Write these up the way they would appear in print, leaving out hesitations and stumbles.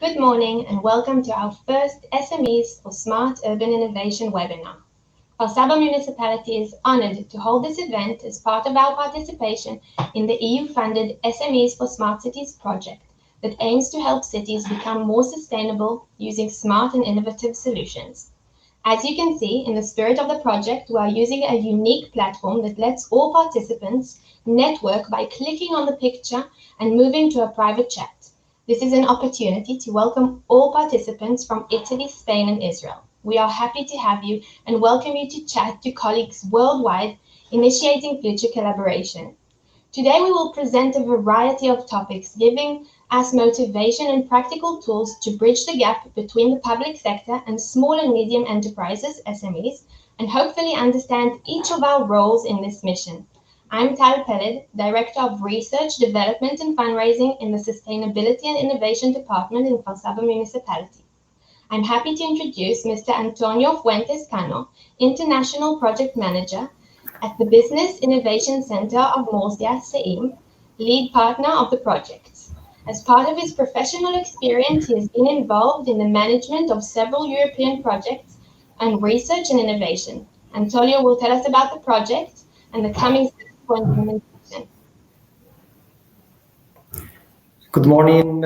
Good morning and welcome to our first SMEs for Smart Urban Innovation webinar. Kfar Saba municipality is honoured to hold this event as part of our participation in the EU-funded SMEs for Smart Cities project that aims to help cities become more sustainable using smart and innovative solutions. As you can see, in the spirit of the project, we are using a unique platform that lets all participants network by clicking on the picture and moving to a private chat. This is an opportunity to welcome all participants from Italy, Spain, and Israel. We are happy to have you and welcome you to chat to colleagues worldwide, initiating future collaboration. Today, we will present a variety of topics, giving us motivation and practical tools to bridge the gap between the public sector and small and medium enterprises, SMEs, and hopefully understand each of our roles in this mission. I'm Tal Peled, Director of Research, Development and Fundraising in the Sustainability and Innovation Department in Kfar Saba Municipality. I'm happy to introduce Mr. Antonio Fuentes Cano, International Project Manager at the Business Innovation Center of Murcia, SEIM, lead partner of the project. As part of his professional experience, he has been involved in the management of several European projects and research and innovation. Antonio will tell us about the project and the coming steps for implementation. Good morning.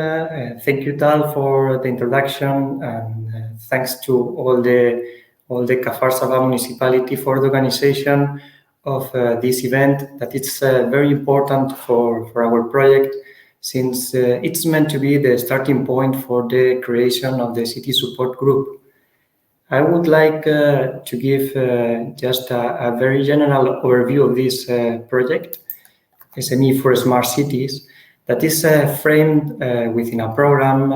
Thank you, Tal, for the introduction, and thanks to all the Kfar Saba municipality for the organization of this event. That it's very important for our project, since it's meant to be the starting point for the creation of the city support group. I would like to give just a very general overview of this project, SME4SMARTCITIES, that is framed within a program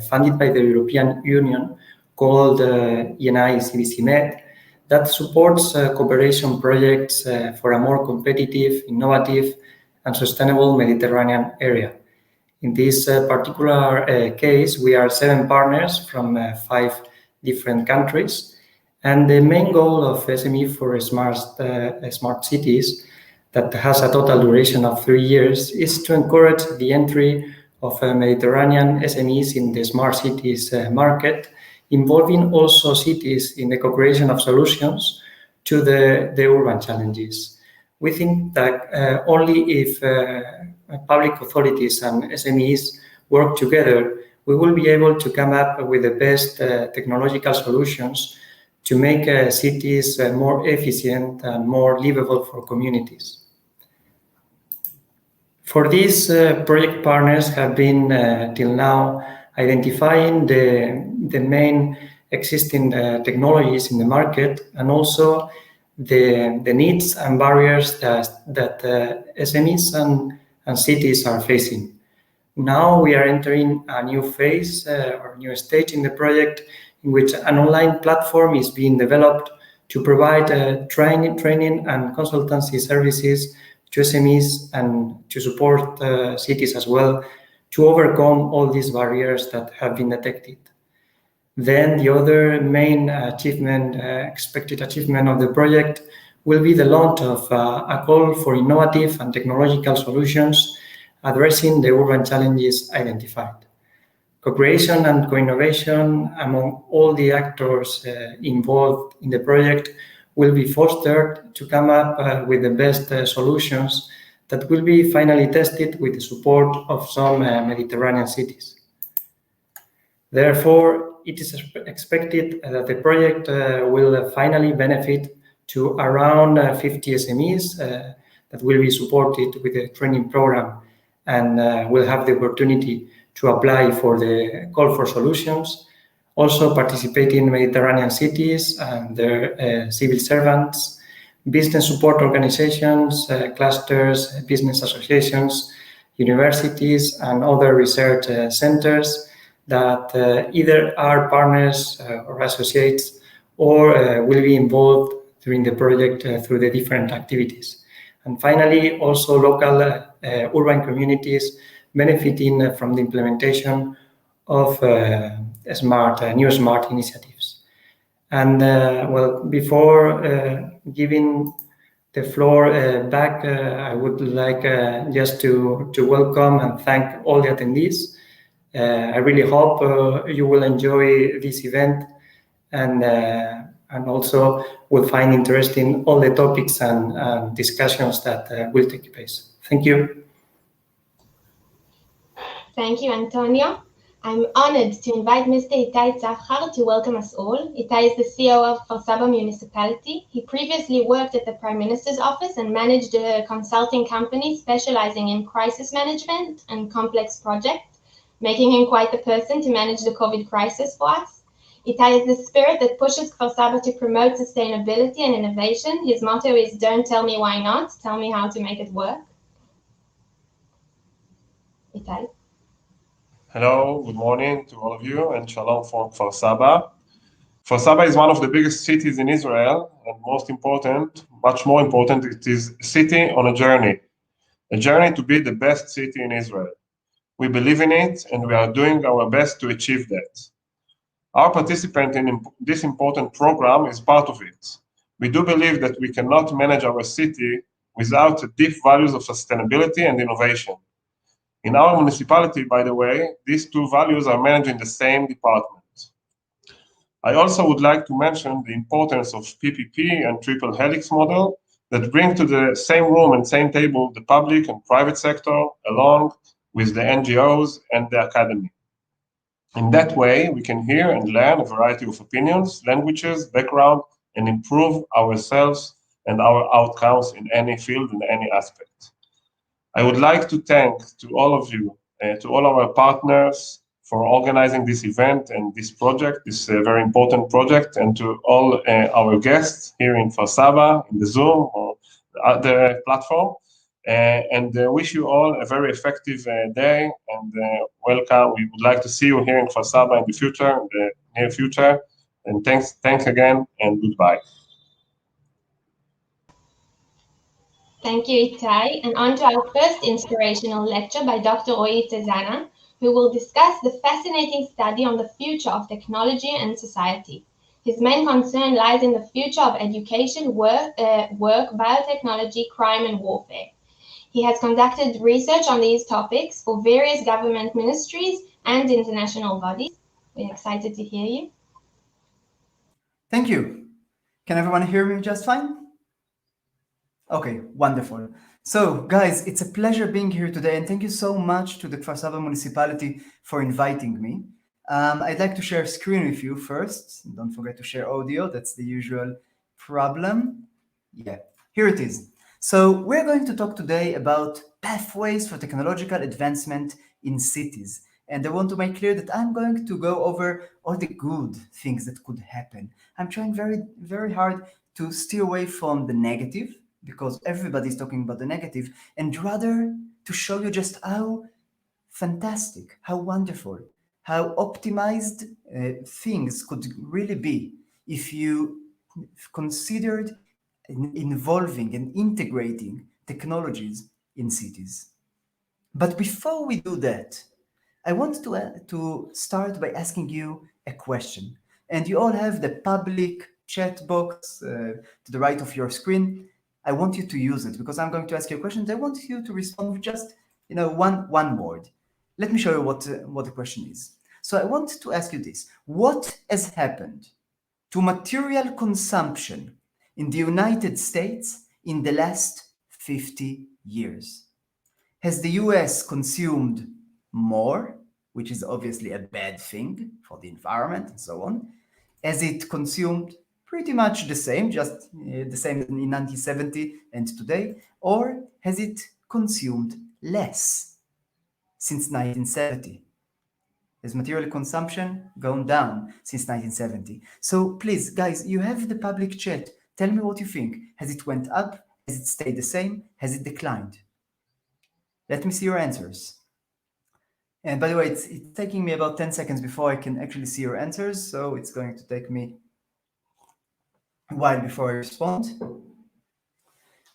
funded by the European Union called ENI-CBC-MED, that supports cooperation projects for a more competitive, innovative, and sustainable Mediterranean area. In this particular case, we are 7 partners from 5 different countries, and the main goal of SME4SMARTCITIES, that has a total duration of 3 years, is to encourage the entry of Mediterranean SMEs in the smart cities market, involving also cities in the co-creation of solutions to the urban challenges. We think that only if public authorities and SMEs work together, we will be able to come up with the best technological solutions to make cities more efficient and more livable for communities. For this, project partners have been till now identifying the main existing technologies in the market, and also the needs and barriers that SMEs and cities are facing. Now we are entering a new phase or new stage in the project, in which an online platform is being developed to provide training and consultancy services to SMEs and to support cities as well to overcome all these barriers that have been detected. Then the other main achievement, expected achievement of the project will be the launch of a call for innovative and technological solutions addressing the urban challenges identified. Cooperation and co-innovation among all the actors involved in the project will be fostered to come up with the best solutions that will be finally tested with the support of some Mediterranean cities. Therefore, it is expected that the project will finally benefit to around 50 SMEs that will be supported with a training program and will have the opportunity to apply for the call for solutions, also participating in Mediterranean cities and their civil servants, business support organizations, clusters, business associations, universities, and other research centers that either are partners or associates or will be involved during the project through the different activities. And finally, also local urban communities benefiting from the implementation of new smart initiatives. And well, before giving the floor back, I would like just to welcome and thank all the attendees I really hope you will enjoy this event and also will find interesting all the topics and discussions that will take place. Thank you. Thank you, Antonio. I'm honored to invite Mr. Itai Tzachar to welcome us all. Itai is the CEO of Kfar Saba municipality. He previously worked at the Prime Minister's office and managed a consulting company specializing in crisis management and complex projects, making him quite the person to manage the COVID crisis for us. Itai is the spirit that pushes Kfar Saba to promote sustainability and innovation. His motto is, "Don't tell me why not, tell me how to make it work." Itai. Hello, good morning to all of you, and shalom from Kfar Saba. Kfar Saba is one of the biggest cities in Israel, and most important, much more important, it is a city on a journey to be the best city in Israel. We believe in it, and we are doing our best to achieve that. Our participant in this important program is part of it. We do believe that we cannot manage our city without deep values of sustainability and innovation. In our municipality, by the way, these two values are managed in the same department. I also would like to mention the importance of PPP and triple helix model that bring to the same room and same table the public and private sector along with the NGOs and the academy. In that way, we can hear and learn a variety of opinions, languages, background, and improve ourselves and our outcomes in any field, in any aspect. I would like to thank to all of you, to all our partners for organizing this event and this project, this very important project, and to all our guests here in Kfar Saba, in the Zoom or other platform. And wish you all a very effective day and welcome. We would like to see you here in Kfar Saba in the future, in the near future. And thanks again, and goodbye. Thank you, Itai. And on to our first inspirational lecture by Dr. Roy Tezana, who will discuss the fascinating study on the future of technology and society. His main concern lies in the future of education, work, biotechnology, crime, and warfare. He has conducted research on these topics for various government ministries and international bodies. We're excited to hear you. Thank you. Can everyone hear me just fine? Okay, wonderful. So, guys, it's a pleasure being here today, and thank you so much to the Kfar Saba municipality for inviting me. I'd like to share screen with you first. Don't forget to share audio. That's the usual problem. Yeah, here it is. So we're going to talk today about pathways for technological advancement in cities. And I want to make clear that I'm going to go over all the good things that could happen. I'm trying very, very hard to steer away from the negative, because everybody's talking about the negative, and rather to show you just how fantastic, how wonderful, how optimized things could really be if you considered involving and integrating technologies in cities. But before we do that, I want to start by asking you a question. And you all have the public chat box to the right of your screen. I want you to use it because I'm going to ask you questions. I want you to respond with just one word. Let me show you what the question is. So I want to ask you this. What has happened to material consumption in the United States in the last 50 years? Has the US consumed more, which is obviously a bad thing for the environment and so on? Has it consumed pretty much the same, just the same in 1970 and today? Or has it consumed less since 1970? Has material consumption gone down since 1970? So please, guys, you have the public chat. Tell me what you think. Has it went up? Has it stayed the same? Has it declined? Let me see your answers. And by the way, it's taking me about 10 seconds before I can actually see your answers. So it's going to take me a while before I respond.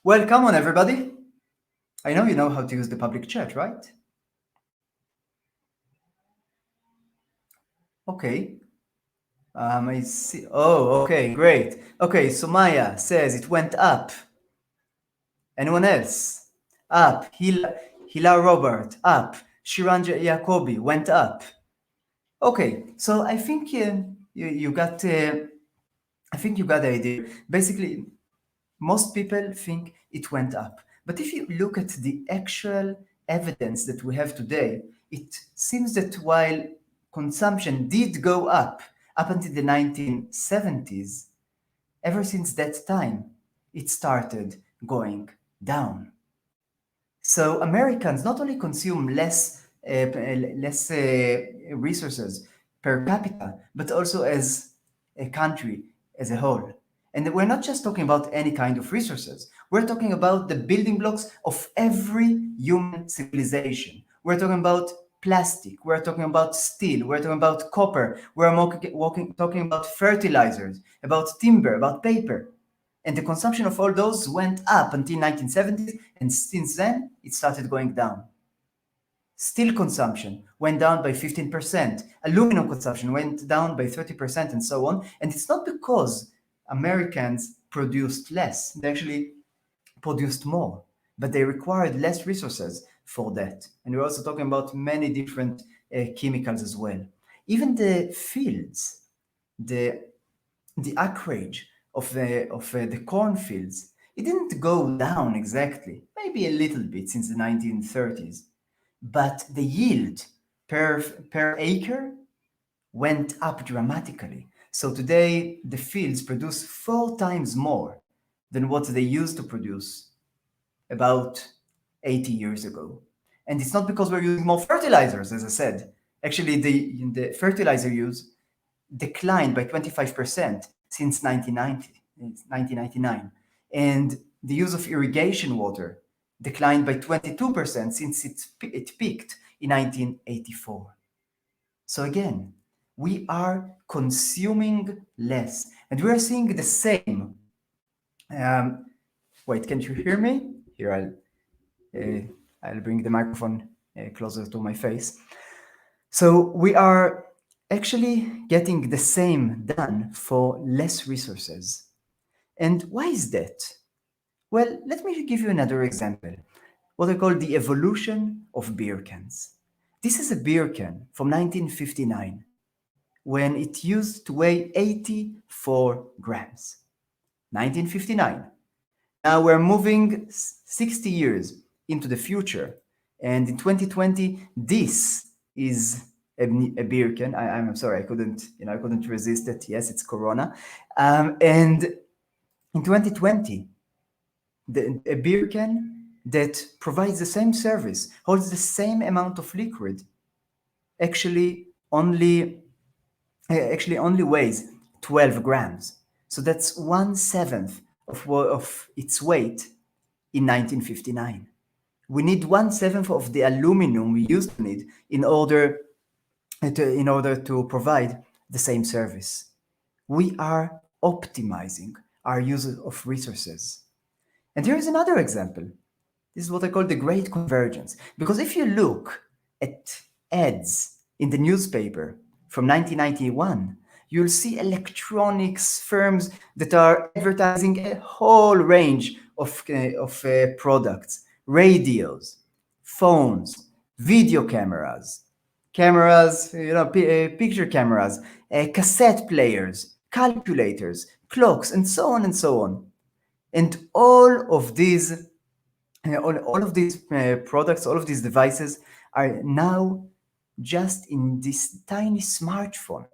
Well, come on, everybody. I know you know how to use the public chat, right? Okay. I see. Oh, okay, great. Okay, so Maya says it went up. Anyone else? Up. Hila Robert, up. Shiran Jacobi went up. Okay, so I think you got I think you got the idea. Basically, most people think it went up. But if you look at the actual evidence that we have today, it seems that while consumption did go up until the 1970s, ever since that time, it started going down. So Americans not only consume less resources per capita, but also as a country as a whole. And we're not just talking about any kind of resources. We're talking about the building blocks of every human civilization. We're talking about plastic. We're talking about steel. We're talking about copper. We're talking about fertilizers, about timber, about paper. And the consumption of all those went up until 1970s, and since then, it started going down. Steel consumption went down by 15%. Aluminum consumption went down by 30%, and so on. And it's not because Americans produced less. They actually produced more, but they required less resources for that. And we're also talking about many different chemicals as well. Even the fields, the acreage of the cornfields, it didn't go down exactly, maybe a little bit since the 1930s, but the yield per acre went up dramatically. So today the fields produce 4 times more than what they used to produce about 80 years ago. And it's not because we're using more fertilizers, as I said. Actually, the fertilizer use declined by 25% since 1999. And the use of irrigation water declined by 22% since it peaked in 1984. So again, we are consuming less, and we are seeing the same. Wait, can you hear me? Here, I'll bring the microphone closer to my face. So we are actually getting the same done for less resources. And why is that? Well, let me give you another example, what I call the evolution of beer cans. This is a beer can from 1959, when it used to weigh 84 grams. 1959. Now we're moving 60 years into the future, and in 2020, this is a beer can. I'm sorry, I couldn't resist it. Yes, it's Corona. And in 2020, a beer can that provides the same service, holds the same amount of liquid, actually only weighs 12 grams. So that's 1/7 of its weight in 1959. We need 1/7 of the aluminum we used to need in order to provide the same service. We are optimizing our use of resources. And here is another example. This is what I call the great convergence. Because if you look at ads in the newspaper from 1991, you'll see electronics firms that are advertising a whole range of products, radios, phones, video cameras, picture cameras, cassette players, calculators, clocks, and so on and so on. And all of these products, all of these devices are now just in this tiny smartphone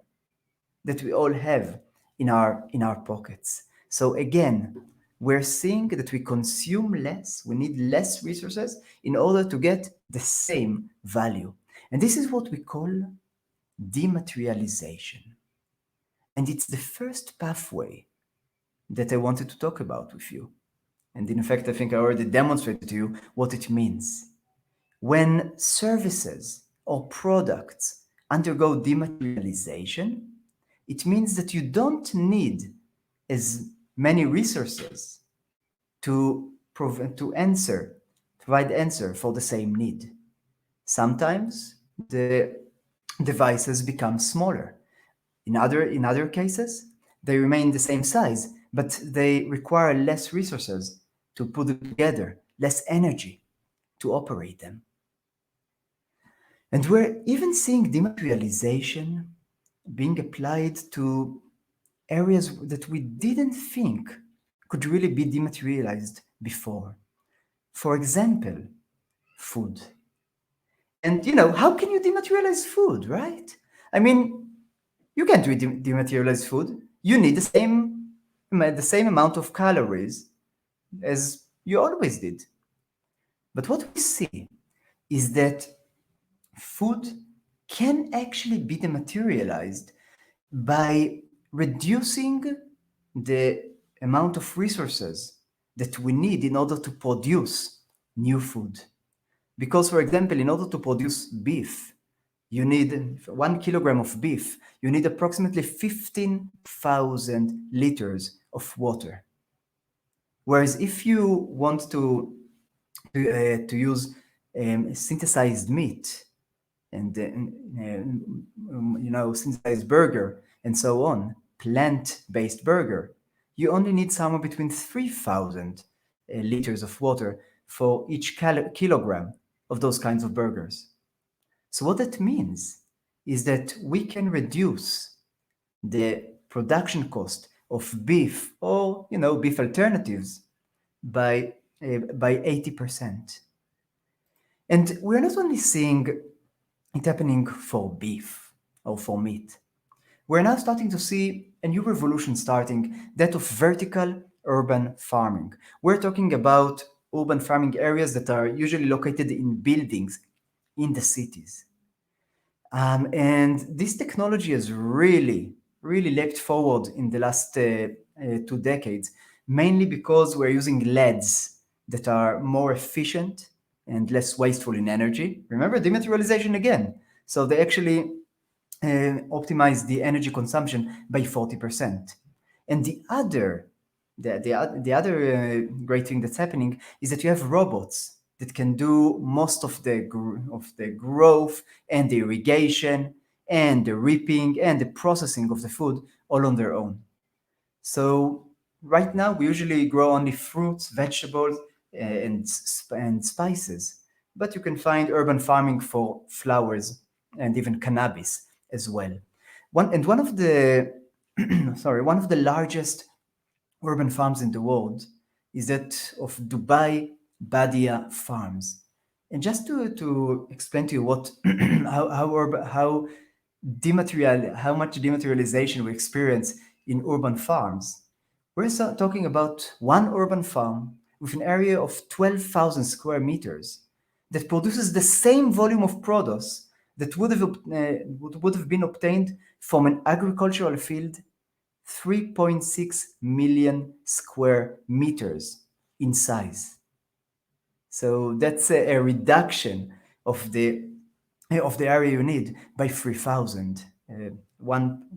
that we all have in our pockets. So again, we're seeing that we consume less, we need less resources in order to get the same value. And this is what we call dematerialization. And it's the first pathway that I wanted to talk about with you. And in fact, I think I already demonstrated to you what it means. When services or products undergo dematerialization, it means that you don't need as many resources to provide answer for the same need. Sometimes the devices become smaller. In other cases, they remain the same size, but they require less resources to put them together, less energy to operate them. And we're even seeing dematerialization being applied to areas that we didn't think could really be dematerialized before. For example, food. And how can you dematerialize food, right? I mean, you can't dematerialize food. You need the same amount of calories as you always did. But what we see is that food can actually be dematerialized by reducing the amount of resources that we need in order to produce new food. Because, for example, in order to produce beef, you need 1 kilogram of beef, you need approximately 15,000 liters of water. Whereas if you want to use synthesized meat and synthesized burger and so on, plant-based burger, you only need somewhere between 3,000 liters of water for each kilogram of those kinds of burgers. So what that means is that we can reduce the production cost of beef or beef alternatives by 80%. And we're not only seeing it happening for beef or for meat. We're now starting to see a new revolution starting, that of vertical urban farming. We're talking about urban farming areas that are usually located in buildings in the cities. And this technology has really leapt forward in the last 2 decades, mainly because we're using LEDs that are more efficient and less wasteful in energy. Remember, dematerialization again. So they actually optimize the energy consumption by 40%. And the other great thing that's happening is that you have robots that can do most of the growth and the irrigation and the reaping and the processing of the food all on their own. So right now we usually grow only fruits, vegetables, and spices, but you can find urban farming for flowers and even cannabis as well. One of the one of the largest urban farms in the world is that of Dubai Badia Farms. And just to explain to you what how much dematerialization we experience in urban farms, we're talking about one urban farm with an area of 12,000 square meters that produces the same volume of produce that would have been obtained from an agricultural field 3.6 million square meters in size. So that's a reduction of the area you need by 3,000. One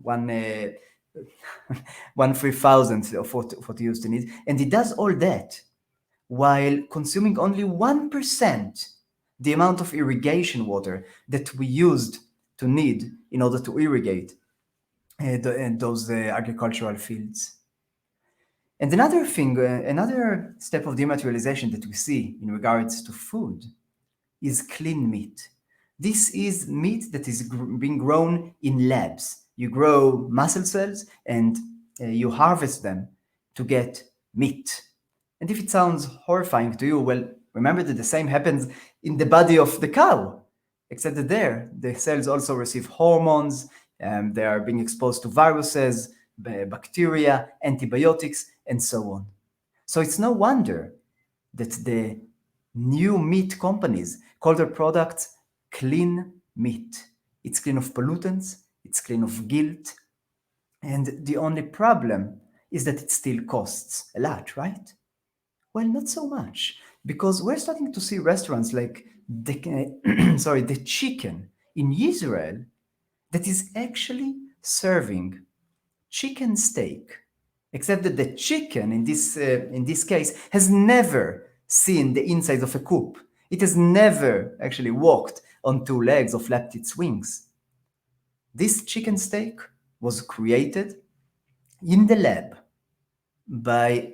3,000 of what you used to need. And it does all that while consuming only 1% the amount of irrigation water that we used to need in order to irrigate those agricultural fields. And another step of dematerialization that we see in regards to food is clean meat. This is meat that is being grown in labs. You grow muscle cells and you harvest them to get meat. And if it sounds horrifying to you, well, remember that the same happens in the body of the cow, except that there, the cells also receive hormones, they are being exposed to viruses, bacteria, antibiotics, and so on. So it's no wonder that the new meat companies call their products clean meat. It's clean of pollutants, it's clean of guilt, and the only problem is that it still costs a lot, right? Well, not so much, because we're starting to see restaurants like the chicken in Israel that is actually serving chicken steak, except that the chicken in this case has never seen the inside of a coop. It has never actually walked on 2 legs or flapped its wings. This chicken steak was created in the lab by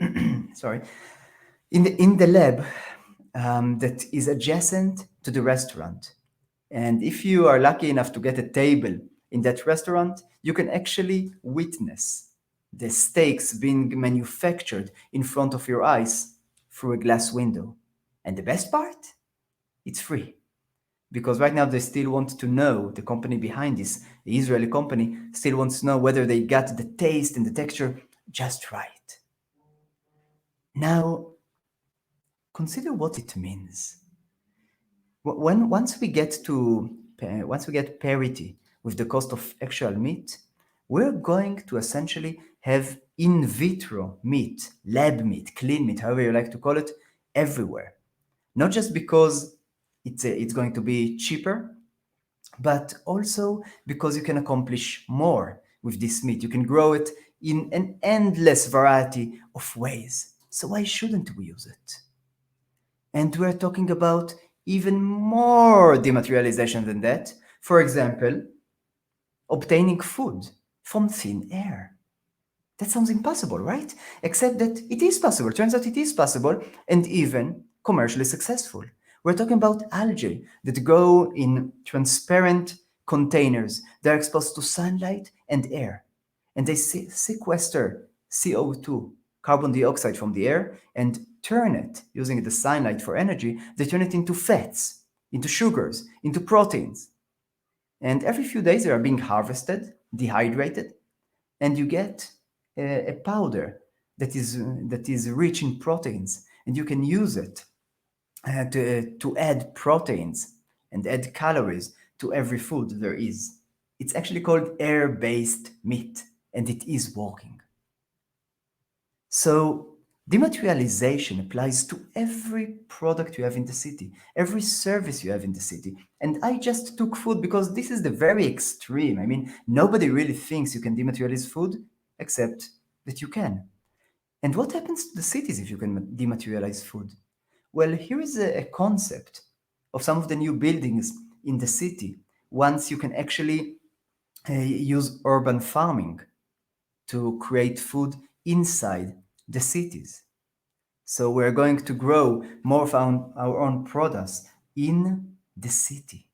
in the lab that is adjacent to the restaurant. And if you are lucky enough to get a table in that restaurant, you can actually witness the steaks being manufactured in front of your eyes through a glass window. And the best part? It's free. Because right now they still want to know, the company behind this, the Israeli company, still wants to know whether they got the taste and the texture just right. Now, consider what it means. Once we get parity with the cost of actual meat, we're going to essentially have in vitro meat, lab meat, clean meat, however you like to call it, everywhere. Not just because it's going to be cheaper, but also because you can accomplish more with this meat. You can grow it in an endless variety of ways. So why shouldn't we use it? And we're talking about even more dematerialization than that. For example, obtaining food from thin air. That sounds impossible, right? Except that it is possible. Turns out it is possible and even commercially successful. We're talking about algae that grow in transparent containers. They're exposed to sunlight and air. And they sequester CO2, carbon dioxide, from the air and turn it, using the sunlight for energy, they turn it into fats, into sugars, into proteins. And every few days they are being harvested, dehydrated, and you get a powder that is rich in proteins, and you can use it to add proteins and add calories to every food there is. It's actually called air-based meat, and it is working. So dematerialization applies to every product you have in the city, every service you have in the city. And I just took food because this is the very extreme. I mean, nobody really thinks you can dematerialize food, except that you can. And what happens to the cities if you can dematerialize food? Well, here is a concept of some of the new buildings in the city. Once you can actually use urban farming to create food inside the cities. So we're going to grow more of our own products in the city.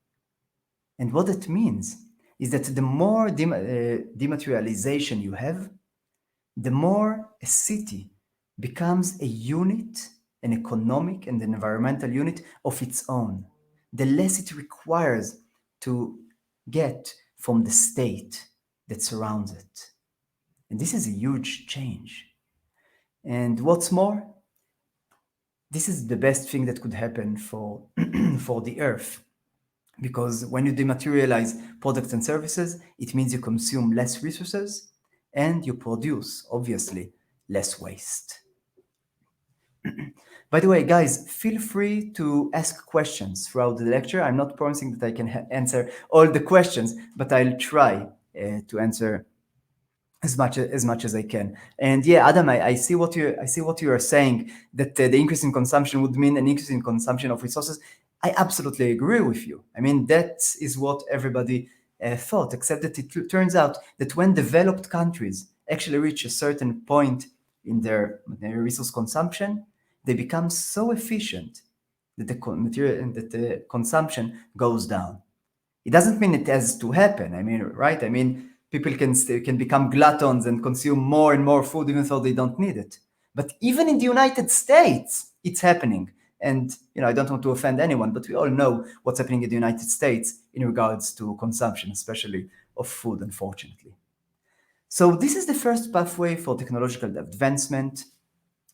And what that means is that the more dematerialization you have, the more a city becomes a unit, an economic and an environmental unit of its own, the less it requires to get from the state that surrounds it. And this is a huge change. And what's more, this is the best thing that could happen for, for the earth. Because when you dematerialize products and services, it means you consume less resources and you produce, obviously, less waste. By the way, guys, feel free to ask questions throughout the lecture. I'm not promising that I can answer all the questions, but I'll try to answer as much as I can. And yeah, Adam, I see what you are saying, that the increase in consumption would mean an increase in consumption of resources. I absolutely agree with you. I mean, that is what everybody thought, except that it turns out that when developed countries actually reach a certain point in their resource consumption, they become so efficient that the consumption goes down. It doesn't mean it has to happen. I mean, right? I mean, people can become gluttons and consume more and more food even though they don't need it. But even in the United States, it's happening. And I don't want to offend anyone, but we all know what's happening in the United States in regards to consumption, especially of food, unfortunately. So this is the first pathway for technological advancement,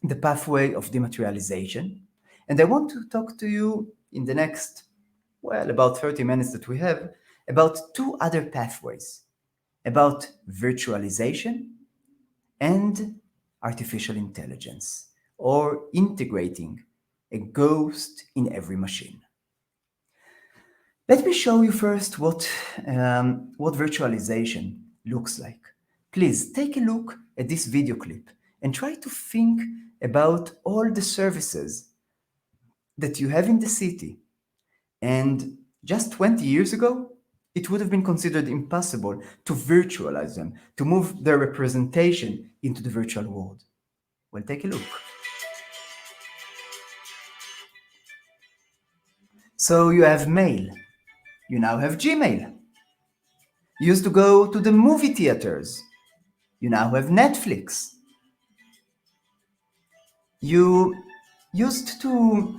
the pathway of dematerialization. And I want to talk to you in the next, about 30 minutes that we have, about two other pathways, about virtualization and artificial intelligence, or integrating a ghost in every machine. Let me show you first what virtualization looks like. Please take a look at this video clip and try to think about all the services that you have in the city. And just 20 years ago, it would have been considered impossible to virtualize them, to move their representation into the virtual world. Well, take a look. So you have mail. You now have Gmail. You used to go to the movie theaters. You now have Netflix. You used to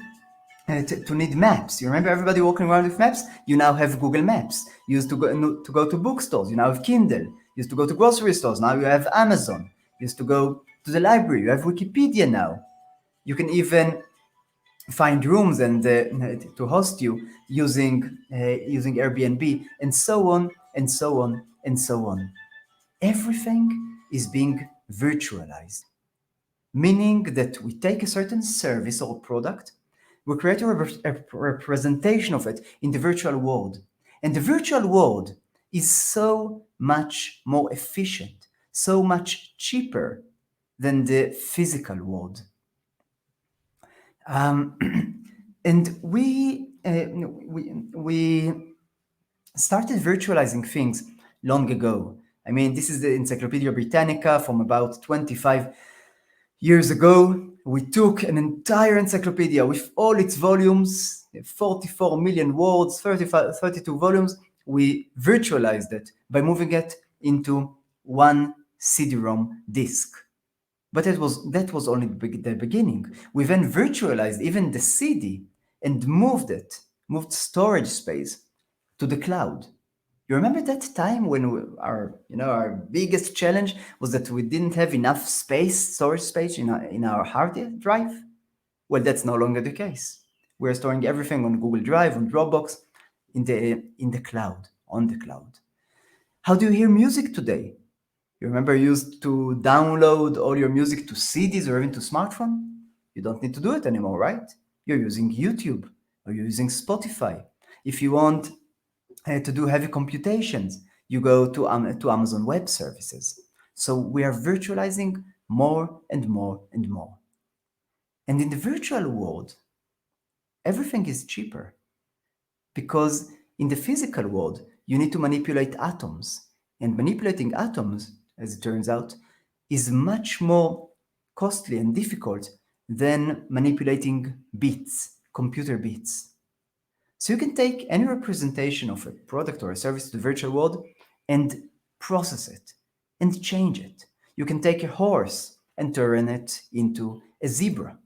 need maps. You remember everybody walking around with maps? You now have Google Maps. You used to go to bookstores. You now have Kindle. You used to go to grocery stores. Now you have Amazon. You used to go to the library. You have Wikipedia now. You can even find rooms and to host you using Airbnb, and so on and so on and so on. Everything is being virtualized, meaning that we take a certain service or product, we create a representation of it in the virtual world, and the virtual world is so much more efficient, so much cheaper than the physical world. And we started virtualizing things long ago. I mean, this is the Encyclopedia Britannica from about 25 years ago. We took an entire encyclopedia with all its volumes, 44 million words, 32 volumes. We virtualized it by moving it into one CD-ROM disk. But that was only the beginning. We then virtualized even the CD and moved storage space to the cloud. You remember that time when our biggest challenge was that we didn't have enough storage space in our hard drive? Well, that's no longer the case. We're storing everything on Google Drive, on Dropbox, in the cloud, on the cloud. How do you hear music today? You remember you used to download all your music to CDs or even to smartphone? You don't need to do it anymore, right? You're using YouTube or you're using Spotify. If you want to do heavy computations, you go to Amazon Web Services. So we are virtualizing more and more and more. And in the virtual world, everything is cheaper, because in the physical world, you need to manipulate atoms. And manipulating atoms, as it turns out, is much more costly and difficult than manipulating bits, computer bits. So you can take any representation of a product or a service to the virtual world and process it and change it. You can take a horse and turn it into a zebra.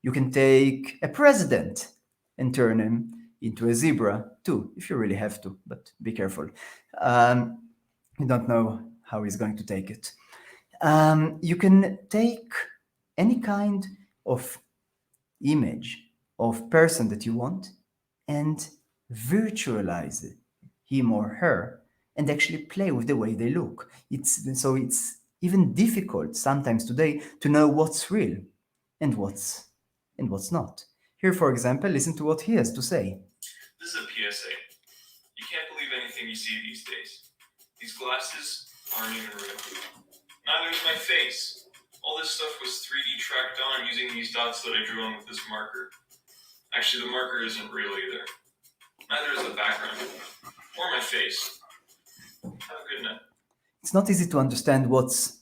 You can take a president and turn him into a zebra too, if you really have to, but be careful. You don't know how he's going to take it. You can take any kind of image of person that you want and virtualize him or her and actually play with the way they look. It's even difficult sometimes today to know what's real and what's not. Here, for example, listen to what he has to say. This is a PSA. You can't believe anything you see these days. These glasses aren't even real. Neither is my face. All this stuff was 3D tracked on using these dots that I drew on with this marker. Actually, the marker isn't real either. Neither is the background, or my face. Have a good night. It's not easy to understand what's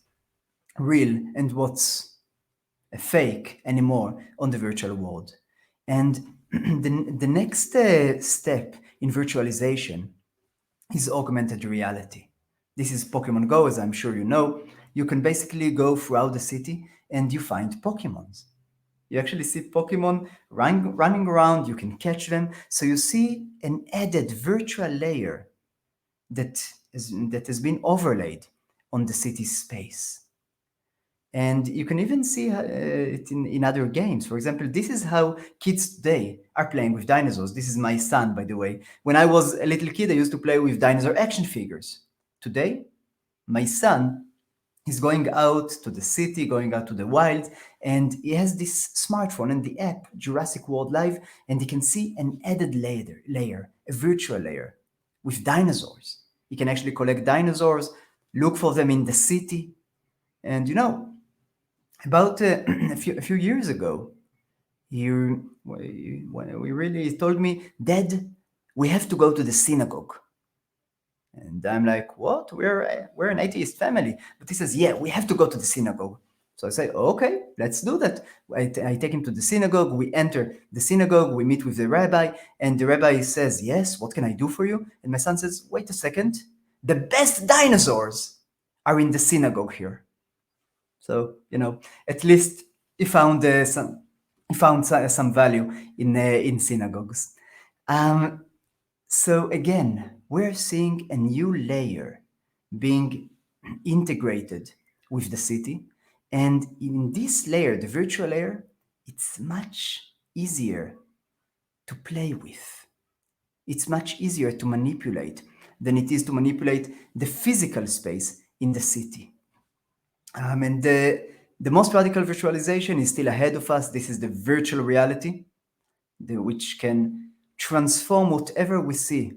real and what's a fake anymore on the virtual world. And the next step in virtualization is augmented reality. This is Pokemon Go, as I'm sure you know. You can basically go throughout the city and you find Pokemons. You actually see Pokemon running around, you can catch them. So you see an added virtual layer that has been overlaid on the city space. And you can even see it in other games. For example, this is how kids today are playing with dinosaurs. This is my son, by the way. When I was a little kid, I used to play with dinosaur action figures. Today, my son is going out to the city, going out to the wild, and he has this smartphone and the app, Jurassic World Live, and he can see an added layer, a virtual layer with dinosaurs. He can actually collect dinosaurs, look for them in the city. And about a few years ago, he really told me, "Dad, we have to go to the synagogue." And I'm like, "What? We're an atheist family." But he says, "Yeah, we have to go to the synagogue." So I say, okay, let's do that. I take him to the synagogue. We enter the synagogue. We meet with the rabbi, and the rabbi says, yes, what can I do for you? And my son says, wait a second. The best dinosaurs are in the synagogue here. So, at least he found some value in synagogues. So again, we're seeing a new layer being integrated with the city. And in this layer, the virtual layer, it's much easier to play with. It's much easier to manipulate than it is to manipulate the physical space in the city. And the most radical virtualization is still ahead of us. This is the virtual reality, which can transform whatever we see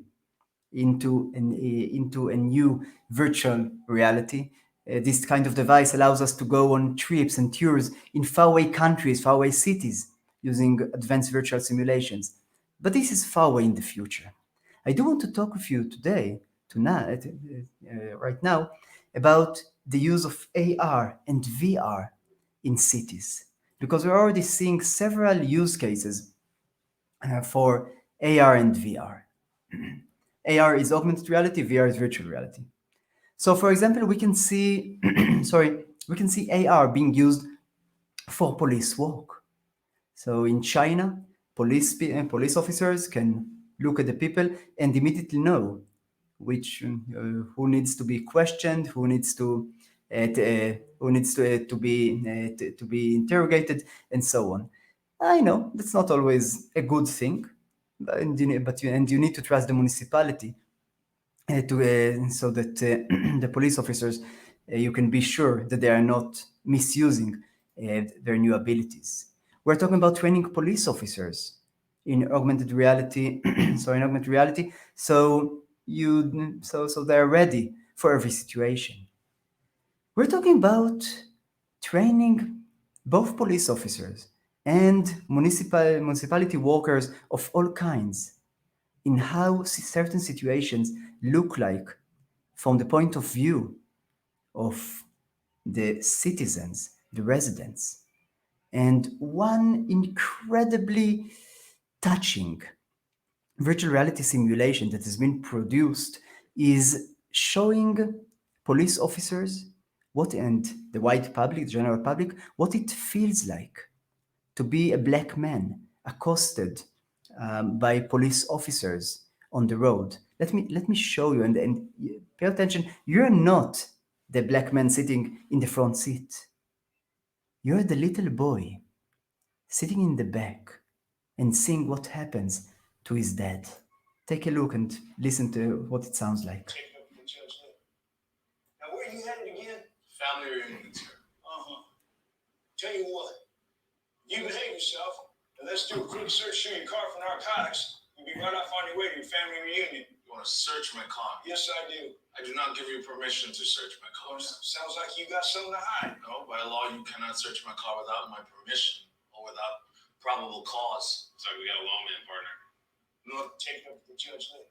into a new virtual reality. This kind of device allows us to go on trips and tours in faraway countries, faraway cities, using advanced virtual simulations. But this is far away in the future. I do want to talk with you today, right now, about the use of AR and VR in cities, because we're already seeing several use cases for AR and VR. AR is augmented reality, VR is virtual reality. So, for example, we can see, we can see AR being used for police work. So, in China, police officers can look at the people and immediately know who needs to be questioned, who needs to be interrogated, and so on. I know that's not always a good thing, but you need to trust the municipality so that the police officers, you can be sure that they are not misusing their new abilities. We're talking about training police officers in augmented reality. So they're ready for every situation. We're talking about training both police officers and municipality workers of all kinds in how certain situations look like from the point of view of the citizens, the residents. And one incredibly touching virtual reality simulation that has been produced is showing police officers and the wide public, the general public, what it feels like to be a black man accosted by police officers on the road. Let me show you, and pay attention. You're not the black man sitting in the front seat. You're the little boy sitting in the back and seeing what happens to his dad. Take a look and listen to what it sounds like. Now, where are you headed again? Family reunions here. Tell you what, you behave yourself, and let's do a quick search through your car for narcotics. You'll be right off on your way to your family reunion. You want to search my car? Yes, I do. I do not give you permission to search my car. Well, sounds like you got something to hide. No, by law, you cannot search my car without my permission or without probable cause. Sorry, we got a lawman, partner. No, take it up with the judge later.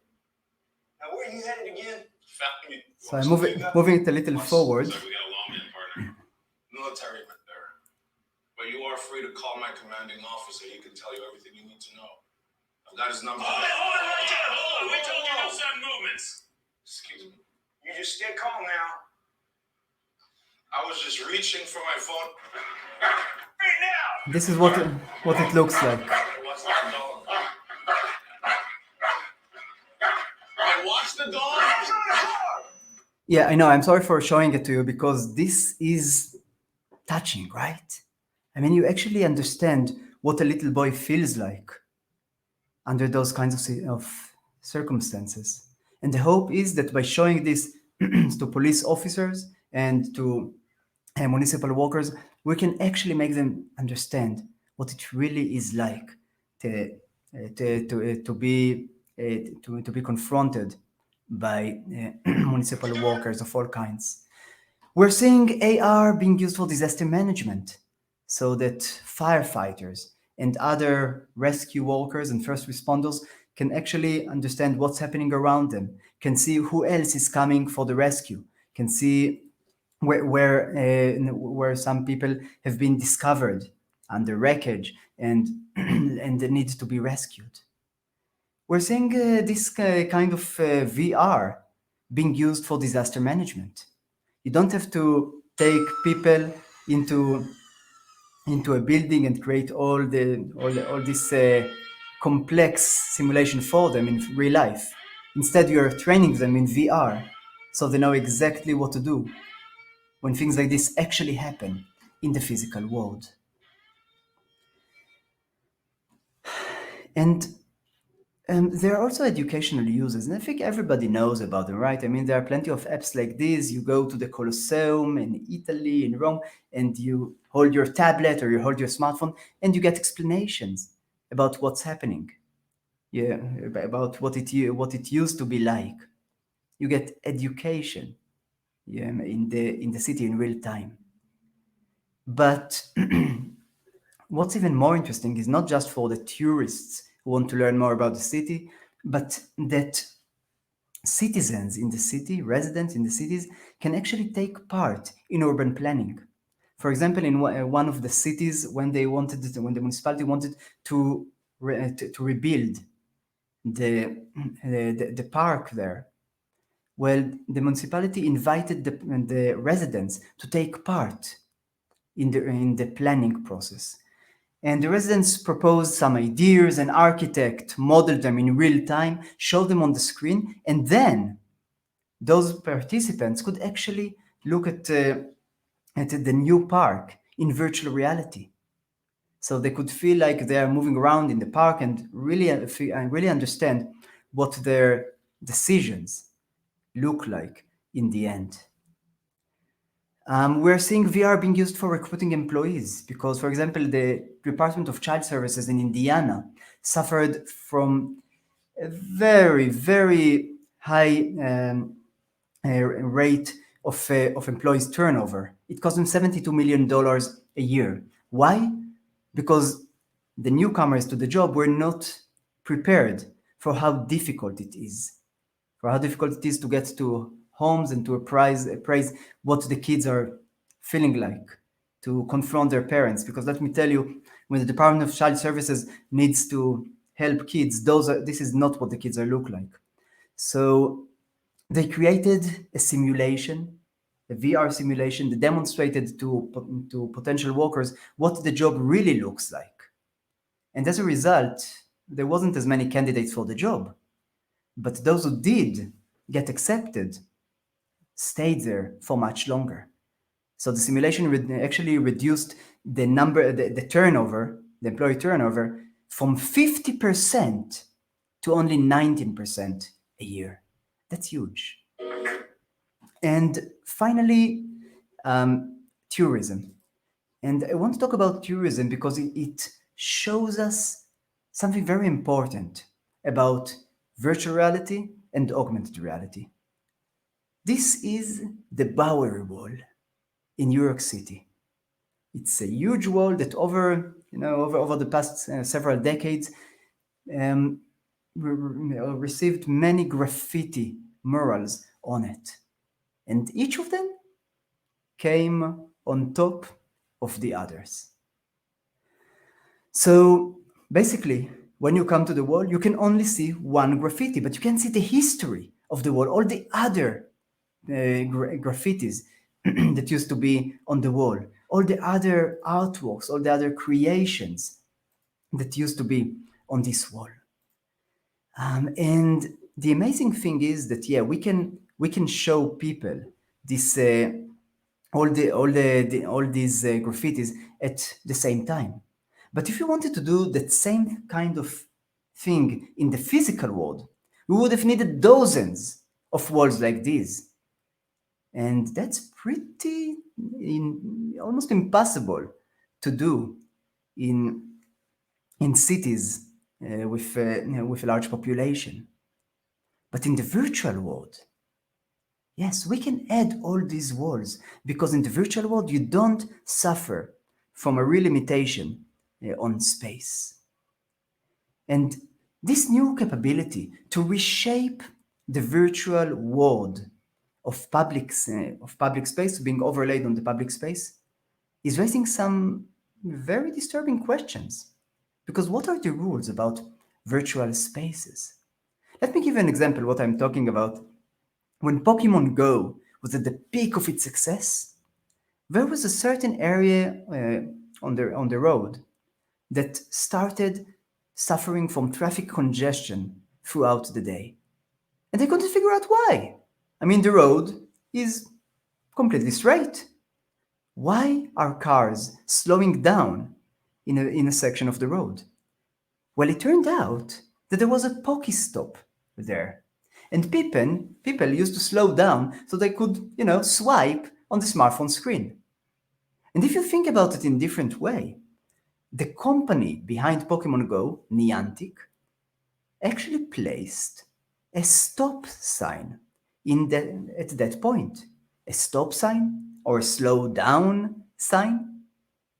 Now, where are you headed again? Family. So I'm moving it a little forward. Sorry, we got a lawman, partner. Military man there. But you are free to call my commanding officer. He can tell you everything you need to know. I've got his number. Hold on. We told you no sudden movements. Excuse me. You just stay calm now. I was just reaching for my phone. Right now. This is what it looks like. What's that dog? I watched the dog. Yeah, I know. I'm sorry for showing it to you because this is touching, right? I mean, you actually understand what a little boy feels like under those kinds of circumstances. And the hope is that by showing this to police officers and to municipal workers, we can actually make them understand what it really is like to be confronted by municipal workers of all kinds. We're seeing AR being used for disaster management, so that firefighters and other rescue workers and first responders can actually understand what's happening around them, can see who else is coming for the rescue, can see where some people have been discovered under wreckage and and they need to be rescued. We're seeing this kind of VR being used for disaster management. You don't have to take people into a building and create all this complex simulation for them in real life. Instead, you are training them in VR, so they know exactly what to do when things like this actually happen in the physical world. And there are also educational uses, and I think everybody knows about them, right? I mean, there are plenty of apps like this. You go to the Colosseum in Italy, in Rome, and you hold your tablet or you hold your smartphone, and you get explanations about what's happening, yeah, about what it used to be like. You get education, yeah, in the city in real time. But what's even more interesting is not just for the tourists who want to learn more about the city, but that citizens in the city, residents in the cities, can actually take part in urban planning. For example, in one of the cities, when the municipality wanted to rebuild the park there, well, the municipality invited the residents to take part in the planning process. And the residents proposed some ideas, an architect modeled them in real time, showed them on the screen, and then those participants could actually look at the new park in virtual reality. So they could feel like they are moving around in the park and really understand what their decisions look like in the end. We're seeing VR being used for recruiting employees because, for example, the Department of Child Services in Indiana suffered from a very, very high rate of employees turnover. It cost them $72 million a year. Why? Because the newcomers to the job were not prepared for how difficult it is, to get to homes and to appraise what the kids are feeling like, to confront their parents. Because let me tell you, when the Department of Child Services needs to help kids, this is not what the kids are look like. So they created a simulation, a VR simulation that demonstrated to potential workers what the job really looks like. And as a result, there wasn't as many candidates for the job. But those who did get accepted stayed there for much longer. So the simulation actually reduced the turnover, the employee turnover, from 50% to only 19% a year. That's huge. And finally, tourism. And I want to talk about tourism because it shows us something very important about virtual reality and augmented reality. This is the Bowery Wall in New York City. It's a huge wall that over the past several decades received many graffiti murals on it. And each of them came on top of the others. So basically, when you come to the wall, you can only see one graffiti, but you can see the history of the wall, all the other graffitis that used to be on the wall, all the other artworks, all the other creations that used to be on this wall. And the amazing thing is that we can show people this all these graffitis at the same time. But if you wanted to do that same kind of thing in the physical world, we would have needed dozens of walls like these. And that's pretty almost impossible to do in cities with a large population. But in the virtual world, yes, we can add all these walls because in the virtual world, you don't suffer from a real limitation on space. And this new capability to reshape the virtual world of public space being overlaid on the public space is raising some very disturbing questions. Because what are the rules about virtual spaces? Let me give you an example what I'm talking about. When Pokemon Go was at the peak of its success, there was a certain area on the road that started suffering from traffic congestion throughout the day. And they couldn't figure out why. I mean, the road is completely straight. Why are cars slowing down in a section of the road? Well, it turned out that there was a Pokestop there. And people used to slow down so they could, swipe on the smartphone screen. And if you think about it in a different way, the company behind Pokemon Go, Niantic, actually placed a stop sign at that point. A stop sign, or a slow down sign,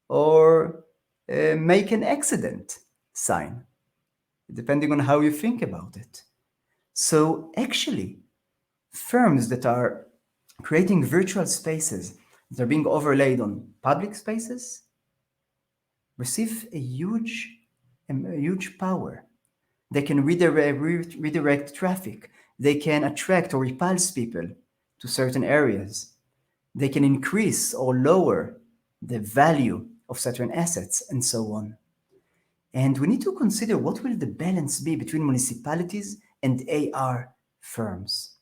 or make an accident sign, depending on how you think about it. So actually, firms that are creating virtual spaces that are being overlaid on public spaces receive a huge power. They can redirect traffic. They can attract or repulse people to certain areas. They can increase or lower the value of certain assets and so on. And we need to consider what will the balance be between municipalities and AR firms.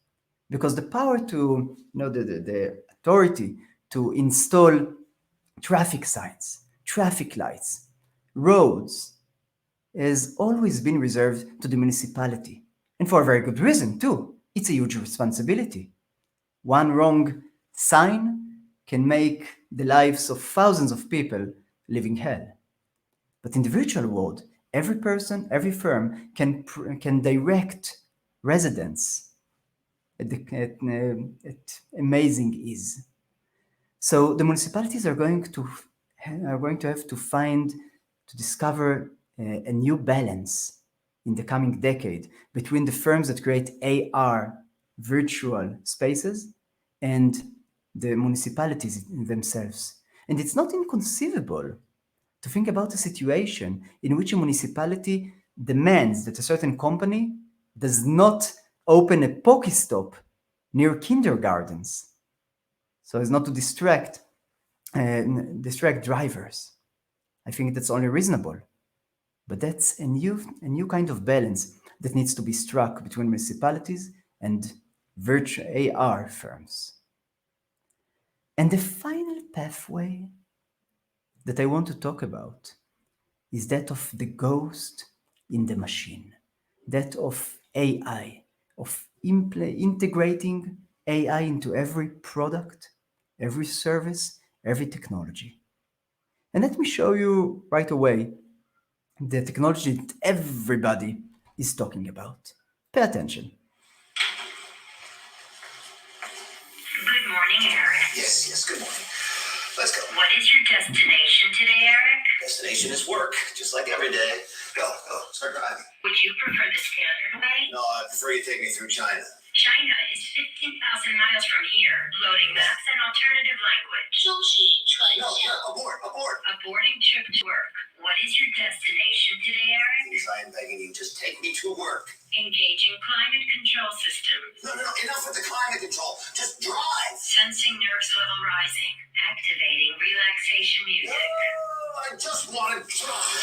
Because the power to, the authority to install traffic signs, traffic lights, roads, has always been reserved to the municipality. And for a very good reason, too. It's a huge responsibility. One wrong sign can make the lives of thousands of people living hell. But in the virtual world, every person, every firm can direct residents at amazing ease. So the municipalities are going to have to discover a new balance in the coming decade between the firms that create AR virtual spaces and the municipalities themselves. And it's not inconceivable to think about a situation in which a municipality demands that a certain company does not open a Pokestop near kindergartens, so as not to distract drivers. I think that's only reasonable. But that's a new kind of balance that needs to be struck between municipalities and virtual AR firms. And the final pathway that I want to talk about is that of the ghost in the machine, that of AI, of integrating AI into every product, every service, every technology. And let me show you right away the technology that everybody is talking about. Pay attention. Good morning, Eric. Yes, good morning. Let's go. What is your destination today, Eric? Destination is work, just like every day. Go, start driving. Would you prefer the standard way? No, I prefer you take me through China. China is 15,000 miles from here. Loading maps and alternative language. No, abort. Aborting trip to work. What is your destination today, Eric? Please, I am begging you, just take me to work. Engaging climate control system. No, enough with the climate control. Just drive. Sensing nerves level rising. Activating relaxation music. No, I just want to drive.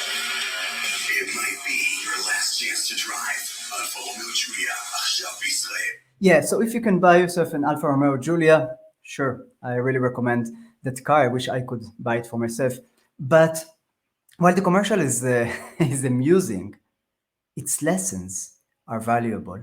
It might be your last chance to drive. Alfa Romeo Giulia, עכשיו בישראל. Yeah, so if you can buy yourself an Alfa Romeo Giulia, sure, I really recommend that car. I wish I could buy it for myself. But while the commercial is amusing, its lessons are valuable.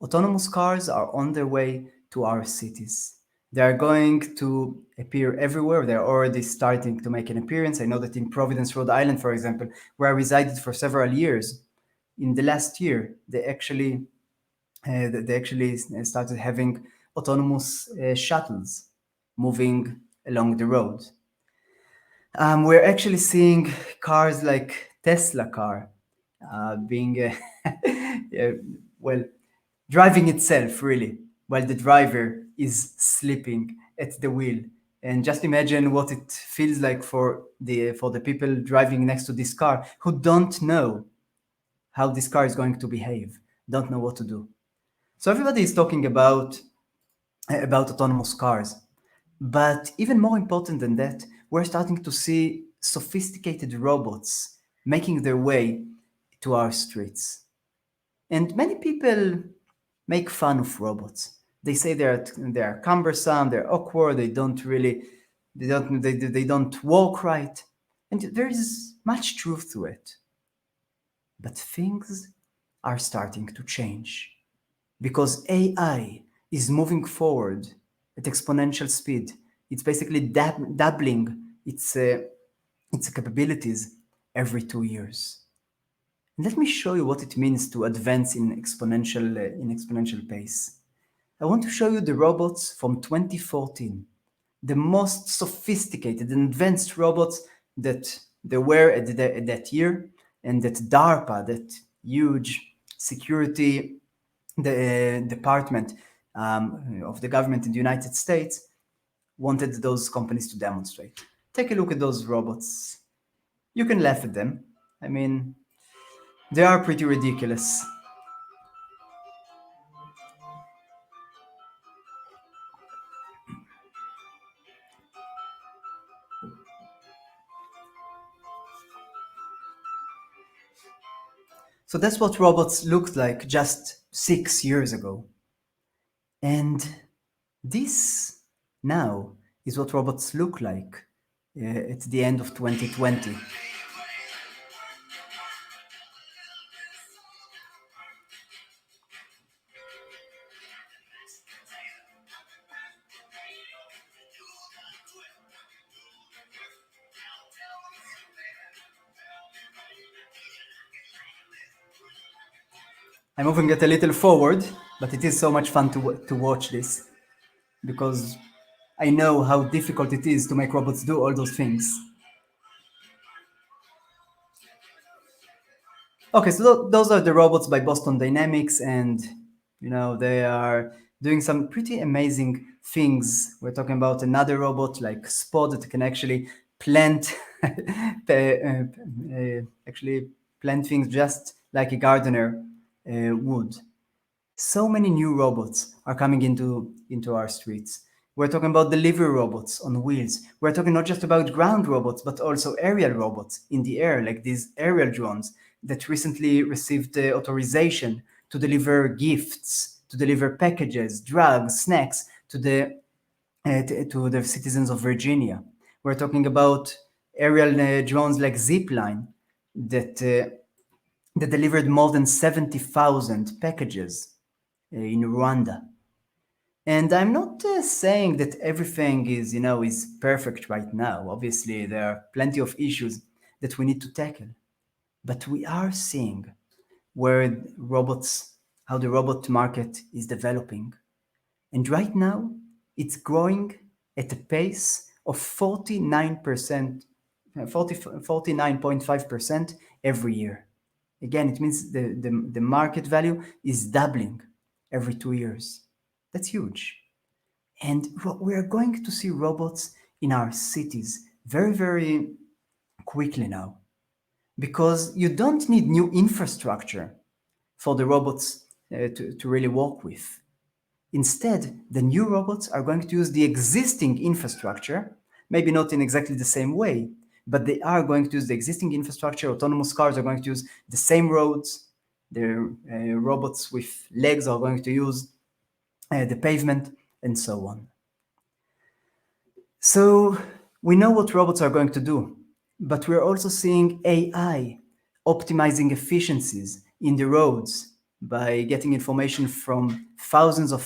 Autonomous cars are on their way to our cities. They are going to appear everywhere. They're already starting to make an appearance. I know that in Providence, Rhode Island, for example, where I resided for several years, in the last year, they actually started having autonomous shuttles moving along the road. We're actually seeing cars like Tesla car being, driving itself, really. while the driver is sleeping at the wheel. And just imagine what it feels like for the people driving next to this car who don't know how this car is going to behave, don't know what to do. So everybody is talking about autonomous cars. But even more important than that, we're starting to see sophisticated robots making their way to our streets. And many people make fun of robots. They say they're cumbersome, they're awkward, they don't walk right. And there is much truth to it. But things are starting to change because AI is moving forward at exponential speed. It's basically doubling its capabilities every 2 years. And let me show you what it means to advance in exponential pace. I want to show you the robots from 2014, the most sophisticated and advanced robots that there were at that year, and that DARPA, that huge security department of the government in the United States, wanted those companies to demonstrate. Take a look at those robots. You can laugh at them. I mean, they are pretty ridiculous. So that's what robots looked like just 6 years ago. And this now is what robots look like at the end of 2020. I'm moving it a little forward, but it is so much fun to watch this, because I know how difficult it is to make robots do all those things. Okay, so those are the robots by Boston Dynamics, and they are doing some pretty amazing things. We're talking about another robot like Spot that can actually plant plant things just like a gardener would. So many new robots are coming into our streets. We're talking about delivery robots on wheels. We're talking not just about ground robots, but also aerial robots in the air, like these aerial drones that recently received the authorization to deliver gifts, to deliver packages, drugs, snacks to the citizens of Virginia. We're talking about aerial drones like Zipline that delivered more than 70,000 packages in Rwanda. And I'm not saying that everything is perfect right now. Obviously, there are plenty of issues that we need to tackle. But we are seeing how the robot market is developing. And right now, it's growing at a pace of 49.5% every year. Again, it means the market value is doubling every 2 years. That's huge. And we are going to see robots in our cities very, very quickly now, because you don't need new infrastructure for the robots to really work with. Instead, the new robots are going to use the existing infrastructure, maybe not in exactly the same way, but they are going to use the existing infrastructure. Autonomous cars are going to use the same roads. The robots with legs are going to use the pavement, and so on. So we know what robots are going to do, but we're also seeing AI optimizing efficiencies in the roads by getting information from thousands of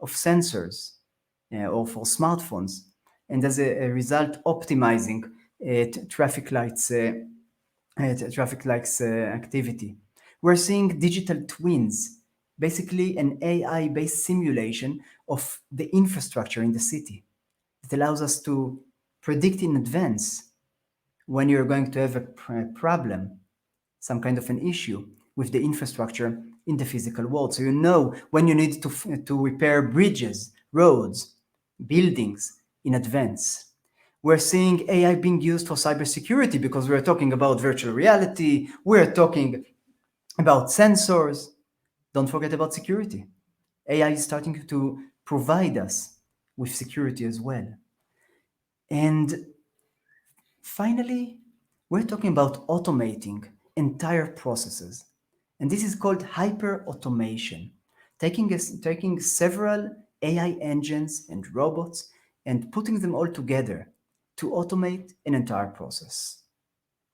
sensors or for smartphones, and as a result, optimizing traffic lights activity. We're seeing digital twins, basically an AI-based simulation of the infrastructure in the city. It allows us to predict in advance when you're going to have a problem, some kind of an issue, with the infrastructure in the physical world. So you know when you need to repair bridges, roads, buildings in advance. We're seeing AI being used for cybersecurity because we're talking about virtual reality, we're talking about sensors. Don't forget about security. AI is starting to provide us with security as well. And finally, we're talking about automating entire processes. And this is called hyper automation, taking several AI engines and robots and putting them all together to automate an entire process.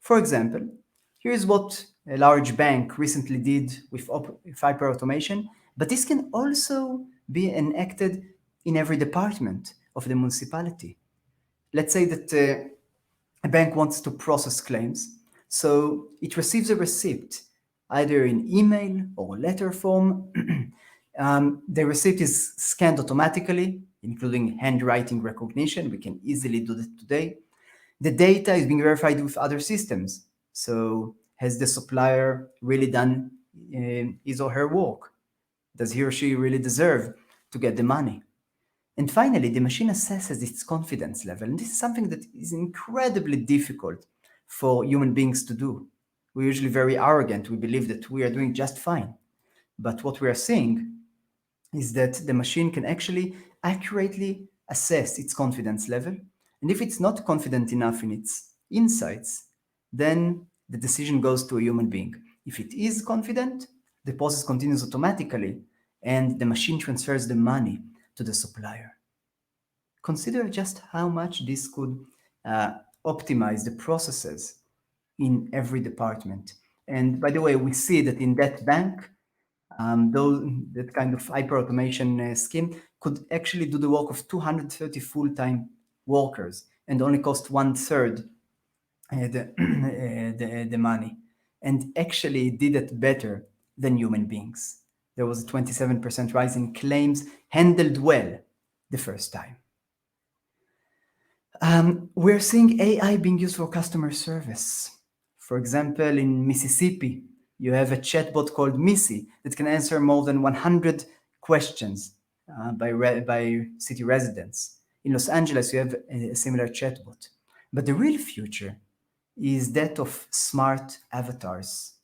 For example, here's what a large bank recently did with hyper automation, but this can also be enacted in every department of the municipality. Let's say that a bank wants to process claims, so it receives a receipt either in email or letter form. The receipt is scanned automatically, including handwriting recognition. We can easily do that today. The data is being verified with other systems. So has the supplier really done his or her work? Does he or she really deserve to get the money? And finally, the machine assesses its confidence level. And this is something that is incredibly difficult for human beings to do. We're usually very arrogant. We believe that we are doing just fine. But what we are seeing is that the machine can actually accurately assess its confidence level. And if it's not confident enough in its insights, then the decision goes to a human being. If it is confident, the process continues automatically and the machine transfers the money to the supplier. Consider just how much this could optimize the processes in every department. And by the way, we see that in that bank, that kind of hyper automation scheme could actually do the work of 230 full-time workers and only cost 1/3 the money, and actually did it better than human beings. There was a 27% rise in claims handled well the first time. We're seeing AI being used for customer service. For example, in Mississippi, you have a chatbot called Missy that can answer more than 100 questions by city residents. In Los Angeles, you have a similar chatbot. But the real future is that of smart avatars.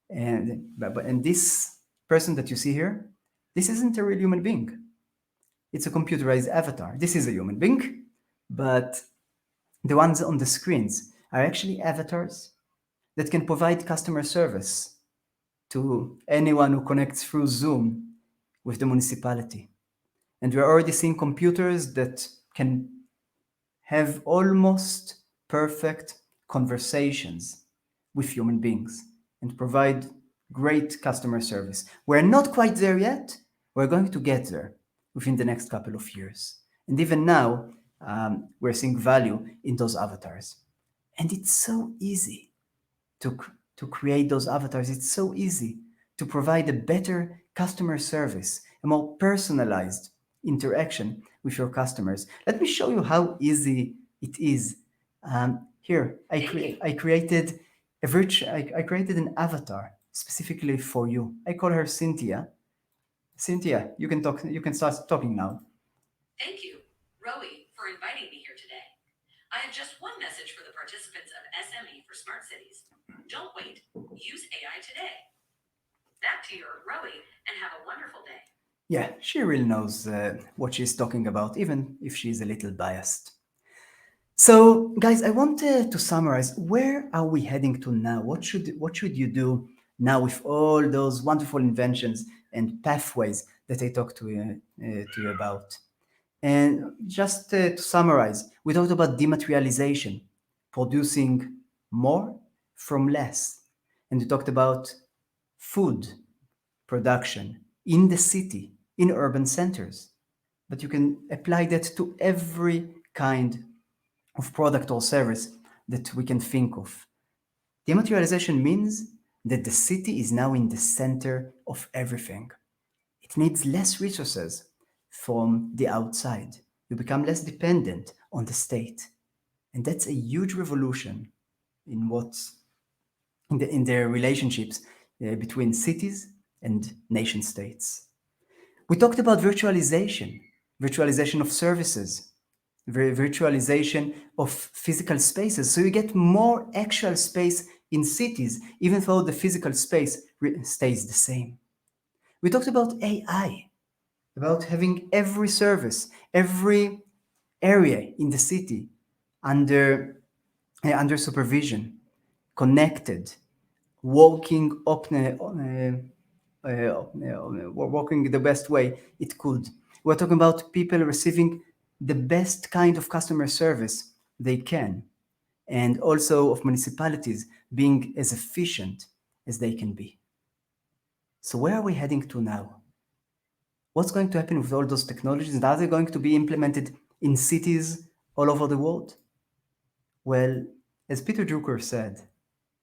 And this person that you see here, this isn't a real human being. It's a computerized avatar. This is a human being, but the ones on the screens are actually avatars that can provide customer service to anyone who connects through Zoom with the municipality. And we're already seeing computers that can have almost perfect conversations with human beings and provide great customer service. We're not quite there yet. We're going to get there within the next couple of years. And even now, we're seeing value in those avatars. And it's so easy to create those avatars. It's so easy to provide a better customer service, a more personalized interaction with your customers. Let me show you how easy it is. Here, I created I created an avatar specifically for you. I call her Cynthia. Cynthia, you can talk. You can start talking now. Thank you, Rowie, for inviting me here today. I have just one message for the participants of SME for Smart Cities. Don't wait. Use AI today. Back to your Rowie, and have a wonderful day. Yeah, she really knows what she's talking about, even if she's a little biased. So, guys, I wanted to summarize, where are we heading to now? What should you do now with all those wonderful inventions and pathways that I talked to you about? And just to summarize, we talked about dematerialization, producing more from less. And we talked about food production in the city, in urban centers. But you can apply that to every kind of product or service that we can think of. Dematerialization means that the city is now in the center of everything. It needs less resources from the outside. You become less dependent on the state. And that's a huge revolution in their relationships between cities and nation states. We talked about virtualization, virtualization of services, virtualization of physical spaces. So you get more actual space in cities, even though the physical space stays the same. We talked about AI, about having every service, every area in the city under supervision, connected, working working the best way it could. We're talking about people receiving the best kind of customer service they can, and also of municipalities being as efficient as they can be. So where are we heading to now? What's going to happen with all those technologies, and are they going to be implemented in cities all over the world? Well, as Peter Drucker said,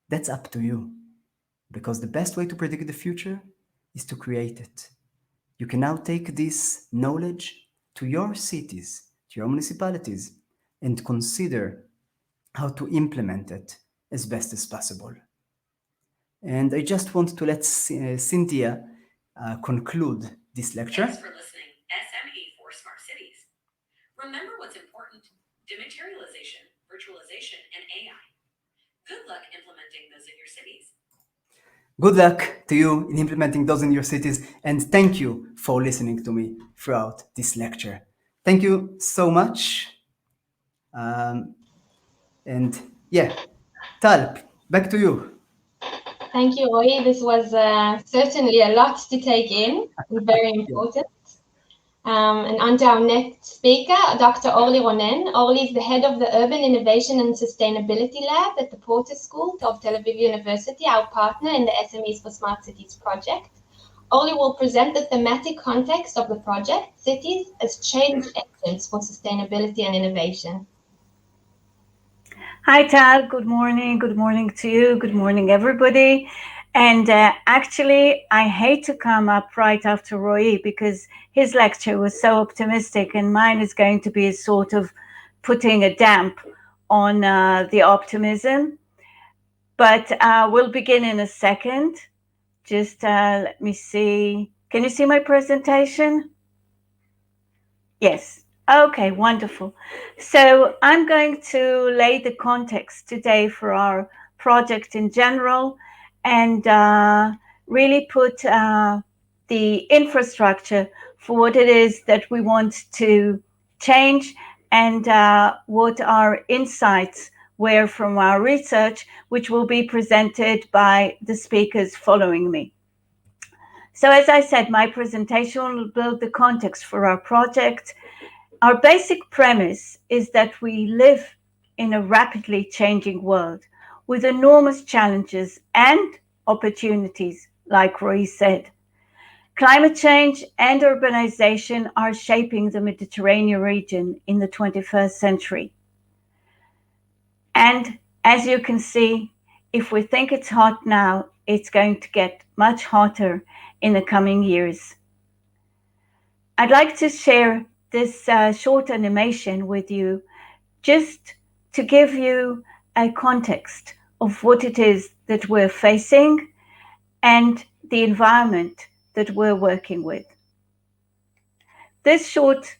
that's up to you, because the best way to predict the future is to create it. You can now take this knowledge to your cities, to your municipalities, and consider how to implement it as best as possible. And I just want to let Cynthia conclude this lecture. Thanks for listening. SME4 Smart Cities. Remember what's important: dematerialization, virtualization, and AI. Good luck implementing those in your cities. Good luck to you in implementing those in your cities, and thank you for listening to me throughout this lecture. Thank you so much. And yeah, Tal, back to you. Thank you, Roy. This was certainly a lot to take in and very important. And on to our next speaker, Dr. Orly Ronen. Orly is the head of the Urban Innovation and Sustainability Lab at the Porter School of Tel Aviv University, our partner in the SMEs for Smart Cities project. Orly will present the thematic context of the project, cities as change agents for sustainability and innovation. Hi, Tal. Good morning. Good morning to you. Good morning, everybody. And actually, I hate to come up right after Roy because his lecture was so optimistic, and mine is going to be a sort of putting a damp on the optimism. But we'll begin in a second. Just let me see. Can you see my presentation? Yes. Okay, wonderful. So I'm going to lay the context today for our project in general, and really put the infrastructure for what it is that we want to change, and what our insights were from our research, which will be presented by the speakers following me. So as I said, my presentation will build the context for our project. Our basic premise is that we live in a rapidly changing world with enormous challenges and opportunities, like Roy said. Climate change and urbanization are shaping the Mediterranean region in the 21st century. And as you can see, if we think it's hot now, it's going to get much hotter in the coming years. I'd like to share this short animation with you just to give you a context of what it is that we're facing and the environment that we're working with. This short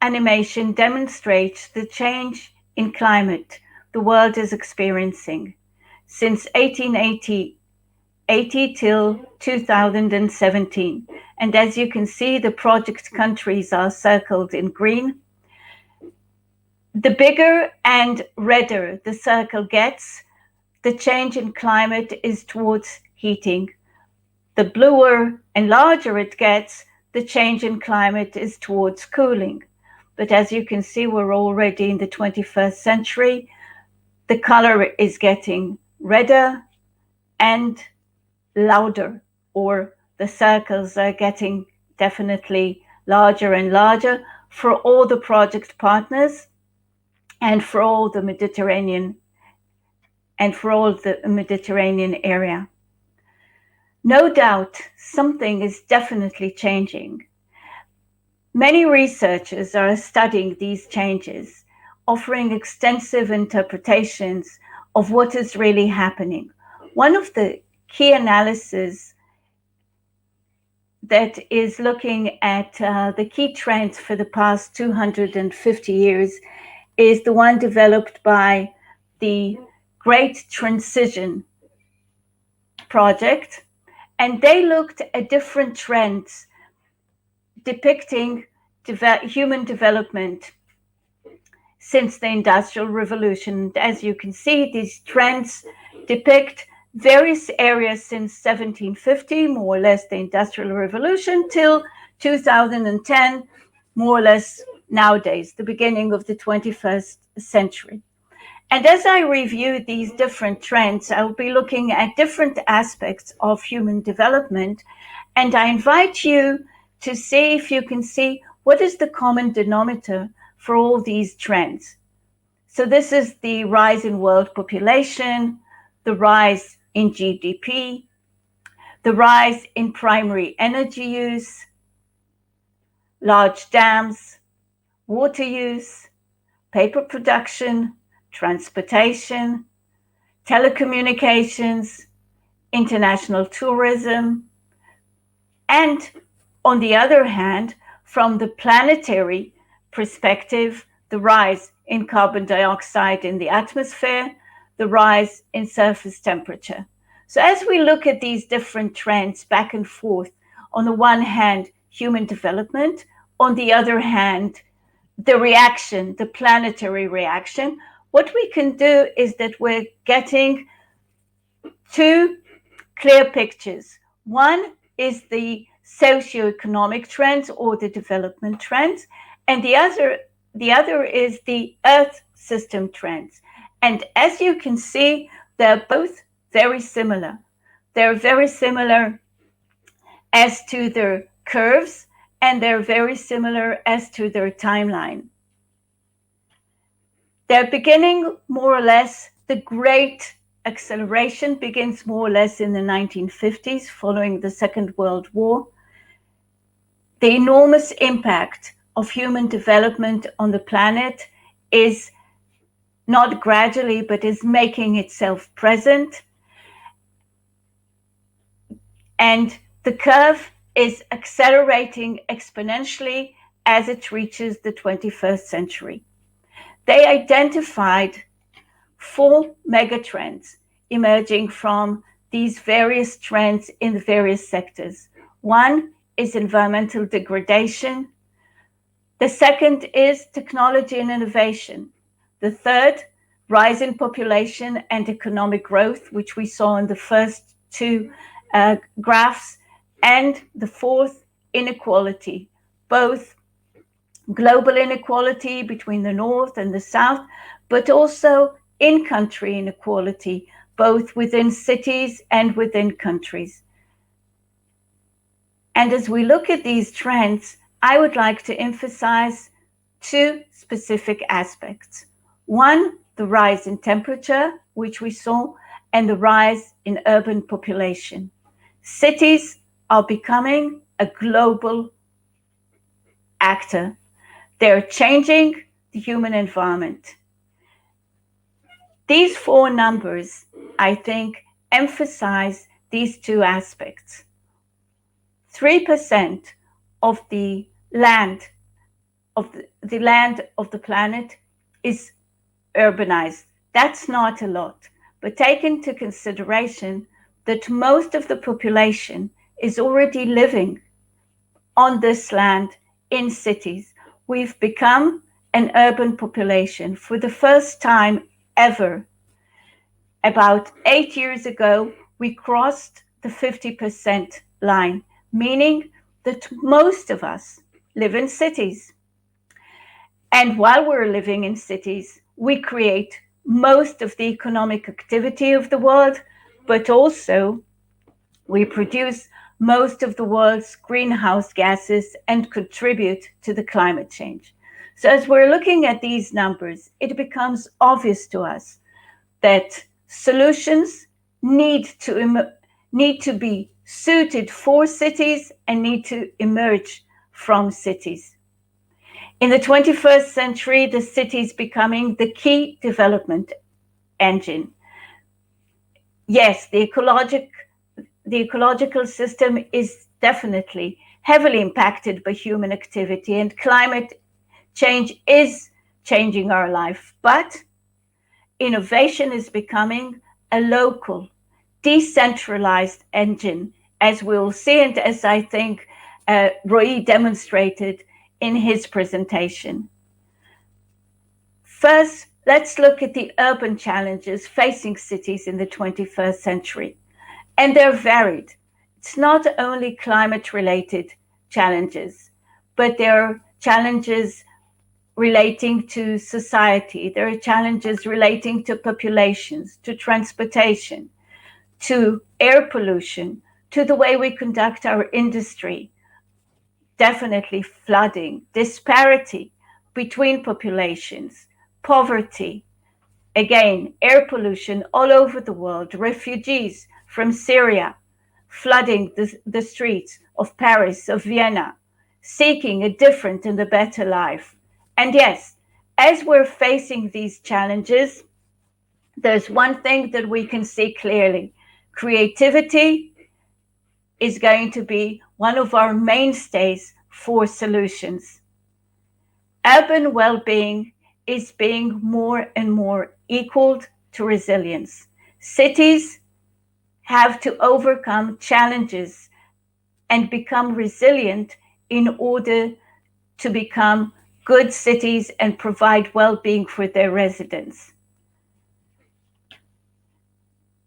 animation demonstrates the change in climate the world is experiencing since 1880 till 2017. And as you can see, the project countries are circled in green. The bigger and redder the circle gets, the change in climate is towards heating. The bluer and larger it gets, the change in climate is towards cooling. But as you can see, we're already in the 21st century. The color is getting redder and louder, or the circles are getting definitely larger and larger for all the project partners and for all the Mediterranean area. No doubt something is definitely changing. Many researchers are studying these changes, offering extensive interpretations of what is really happening. One of the key analysis that is looking at the key trends for the past 250 years is the one developed by the Great Transition Project. And they looked at different trends depicting human development since the Industrial Revolution. As you can see, these trends depict various areas since 1750, more or less the Industrial Revolution, till 2010, more or less nowadays, the beginning of the 21st century. And as I review these different trends, I'll be looking at different aspects of human development, and I invite you to see if you can see what is the common denominator for all these trends. So this is the rise in world population, the rise in GDP, the rise in primary energy use, large dams, water use, paper production, transportation, telecommunications, international tourism, and on the other hand, from the planetary perspective, the rise in carbon dioxide in the atmosphere, the rise in surface temperature. So as we look at these different trends back and forth, on the one hand, human development, on the other hand, the reaction, the planetary reaction, what we can do is that we're getting two clear pictures. One is the socioeconomic trends or the development trends, and the other is the Earth system trends. And as you can see, they're both very similar. They're very similar as to their curves, and they're very similar as to their timeline. They're beginning more or less, the great acceleration begins more or less in the 1950s following the Second World War. The enormous impact of human development on the planet is not gradually, but is making itself present. And the curve is accelerating exponentially as it reaches the 21st century. They identified 4 megatrends emerging from these various trends in the various sectors. One is environmental degradation. The second is technology and innovation. The third, rise in population and economic growth, which we saw in the first 2 graphs. And the fourth, inequality, both global inequality between the North and the South, but also in-country inequality, both within cities and within countries. And as we look at these trends, I would like to emphasize 2 specific aspects. One, the rise in temperature, which we saw, and the rise in urban population. Cities are becoming a global actor. They're changing the human environment. These 4 numbers, I think, emphasize these 2 aspects. 3% of the land of the planet is urbanized. That's not a lot, but take into consideration that most of the population is already living on this land in cities. We've become an urban population for the first time ever. About 8 years ago, we crossed the 50% line, meaning that most of us live in cities. And while we're living in cities, we create most of the economic activity of the world, but also we produce most of the world's greenhouse gases and contribute to the climate change. So as we're looking at these numbers, it becomes obvious to us that solutions need to be suited for cities and need to emerge from cities. In the 21st century, the city is becoming the key development engine. Yes, the ecologic the ecological system is definitely heavily impacted by human activity, and climate change is changing our life. But innovation is becoming a local, decentralized engine, as we'll see, and as I think Roy demonstrated in his presentation. First, let's look at the urban challenges facing cities in the 21st century. And they're varied. It's not only climate-related challenges, but there are challenges relating to society. There are challenges relating to populations, to transportation, to air pollution, to the way we conduct our industry, definitely flooding, disparity between populations, poverty, again, air pollution all over the world, refugees from Syria flooding the streets of Paris, of Vienna, seeking a different and a better life. And yes, as we're facing these challenges, there's one thing that we can see clearly. Creativity is going to be one of our mainstays for solutions. Urban well-being is being more and more equaled to resilience. Cities have to overcome challenges and become resilient in order to become good cities and provide well-being for their residents.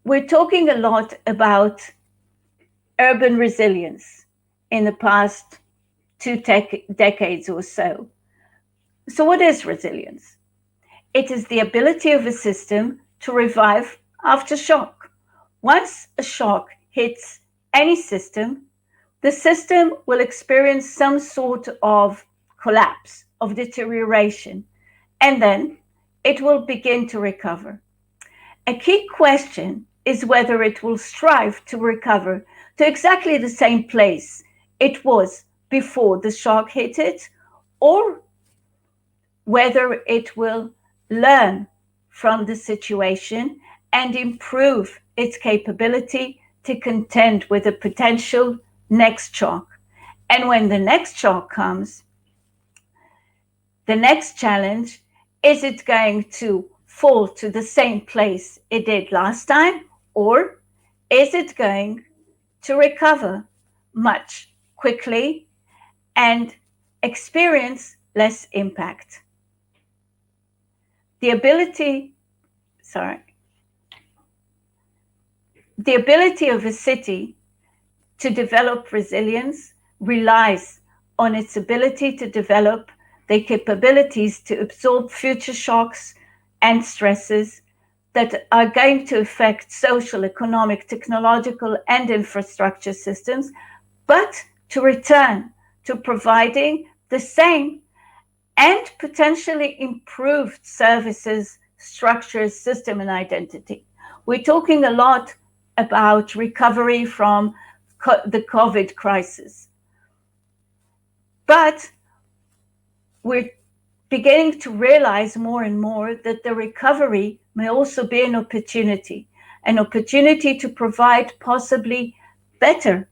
We're talking a lot about urban resilience in the past 2 decades or so. So what is resilience? It is the ability of a system to revive after shock. Once a shock hits any system, the system will experience some sort of collapse, of deterioration, and then it will begin to recover. A key question is whether it will strive to recover to exactly the same place it was before the shock hit it, or whether it will learn from the situation and improve its capability to contend with a potential next shock. And when the next shock comes, the next challenge, is it going to fall to the same place it did last time, or is it going to recover much quickly and experience less impact? The ability of a city to develop resilience relies on its ability to develop the capabilities to absorb future shocks and stresses that are going to affect social, economic, technological, and infrastructure systems, but to return to providing the same and potentially improved services, structures, system, and identity. We're talking a lot about recovery from the COVID crisis, but we're beginning to realize more and more that the recovery may also be an opportunity to provide possibly better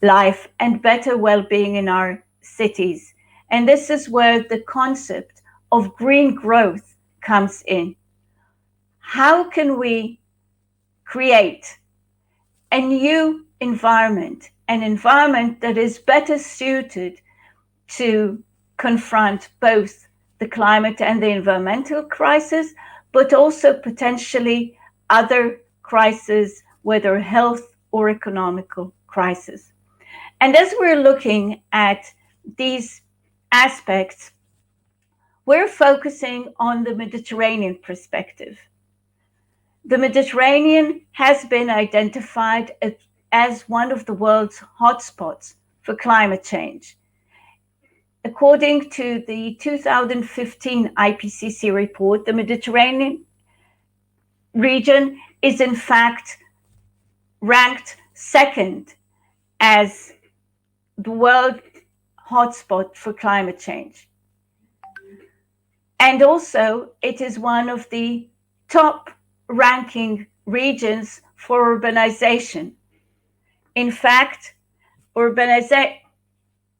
life and better well-being in our cities. And this is where the concept of green growth comes in. How can we create a new environment, an environment that is better suited to confront both the climate and the environmental crisis, but also potentially other crises, whether health or economical crisis? And as we're looking at these aspects, we're focusing on the Mediterranean perspective. The Mediterranean has been identified as one of the world's hotspots for climate change. According to the 2015 IPCC report, the Mediterranean region is in fact ranked second as the world hotspot for climate change. And also, it is one of the top ranking regions for urbanization In fact, urbanization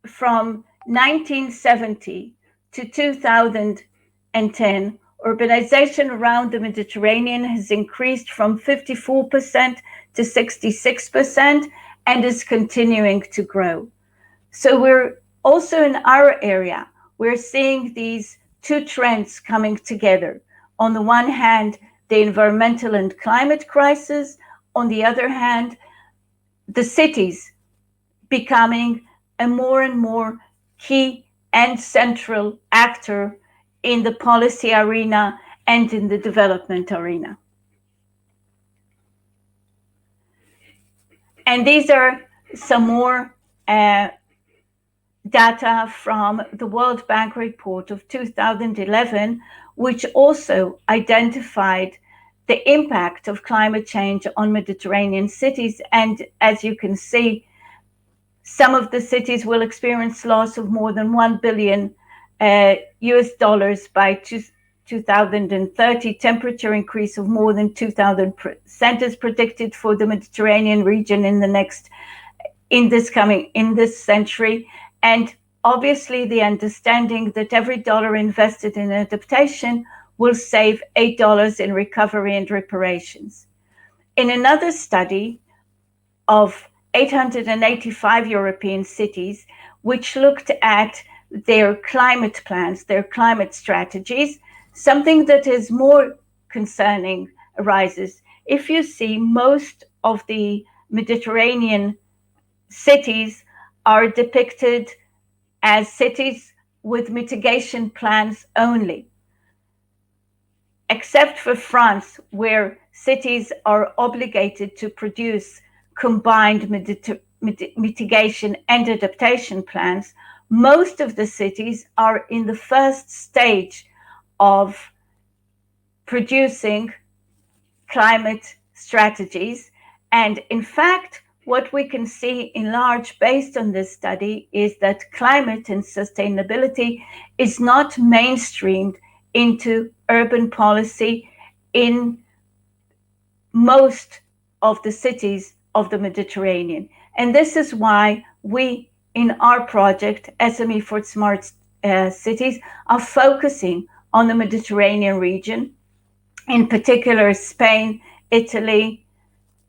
from 1970 to 2010, urbanization around the Mediterranean has increased from 54% to 66% and is continuing to grow. So we're also in our area, we're seeing these two trends coming together. On the one hand, the environmental and climate crisis. On the other hand, the cities becoming a more and more key and central actor in the policy arena and in the development arena. And these are some more data from the World Bank report of 2011, which also identified the impact of climate change on Mediterranean cities. And as you can see, some of the cities will experience loss of more than $1 billion US dollars by 2030, temperature increase of more than 2,000% is predicted for the Mediterranean region in this century. And obviously the understanding that every dollar invested in adaptation will save $8 in recovery and reparations. In another study of 885 European cities, which looked at their climate plans, their climate strategies, something that is more concerning arises. If you see, most of the Mediterranean cities are depicted as cities with mitigation plans only, except for France, where cities are obligated to produce combined mitigation and adaptation plans. Most of the cities are in the first stage of producing climate strategies. And in fact, what we can see in large based on this study is that climate and sustainability is not mainstreamed into urban policy in most of the cities of the Mediterranean. And this is why we, in our project, SME for Smart Cities, are focusing on the Mediterranean region, in particular Spain, Italy,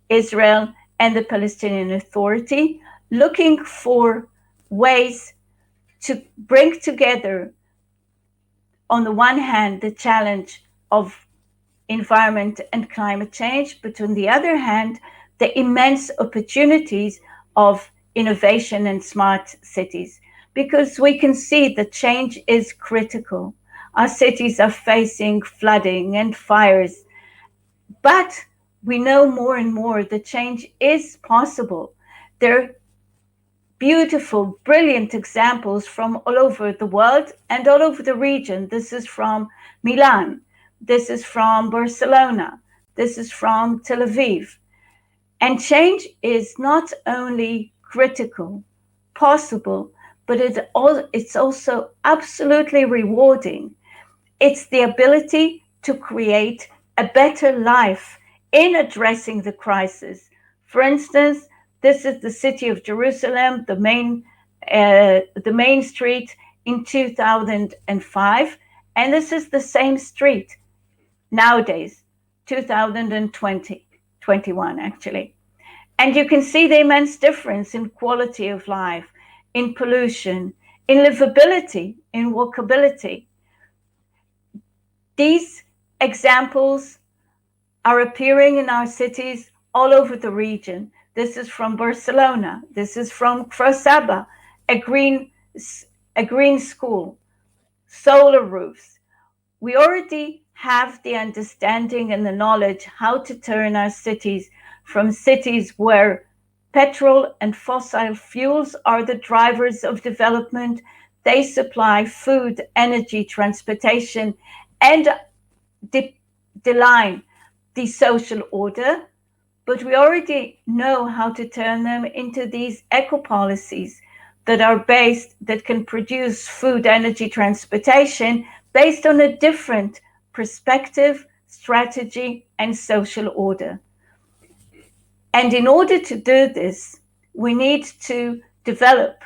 Israel, and the Palestinian Authority, looking for ways to bring together, on the one hand, the challenge of environment and climate change, but on the other hand, the immense opportunities of innovation and smart cities, because we can see that change is critical. Our cities are facing flooding and fires, but we know more and more that change is possible. There are beautiful, brilliant examples from all over the world and all over the region. This is from Milan. This is from Barcelona. This is from Tel Aviv. And change is not only critical, possible, but it's also absolutely rewarding. It's the ability to create a better life in addressing the crisis. For instance, this is the city of Jerusalem, the main street in 2005, and this is the same street nowadays, 2021 actually. And you can see the immense difference in quality of life, in pollution, in livability, in walkability. These examples are appearing in our cities all over the region. This is from Barcelona. This is from Kfar Saba, a green school, solar roofs. We already have the understanding and the knowledge how to turn our cities from cities where petrol and fossil fuels are the drivers of development. They supply food, energy, transportation, and the social order. But we already know how to turn them into these eco policies that can produce food, energy, transportation based on a different perspective, strategy, and social order. And in order to do this, we need to develop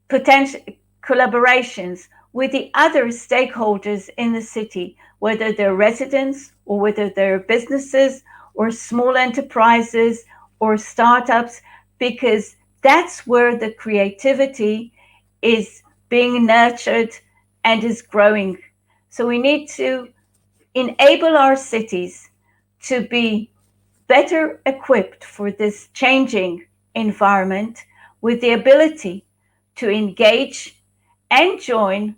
potential collaborations with the other stakeholders in the city, whether they're residents or whether they're businesses or small enterprises or startups, because that's where the creativity is being nurtured and is growing. So we need to enable our cities to be better equipped for this changing environment with the ability to engage and join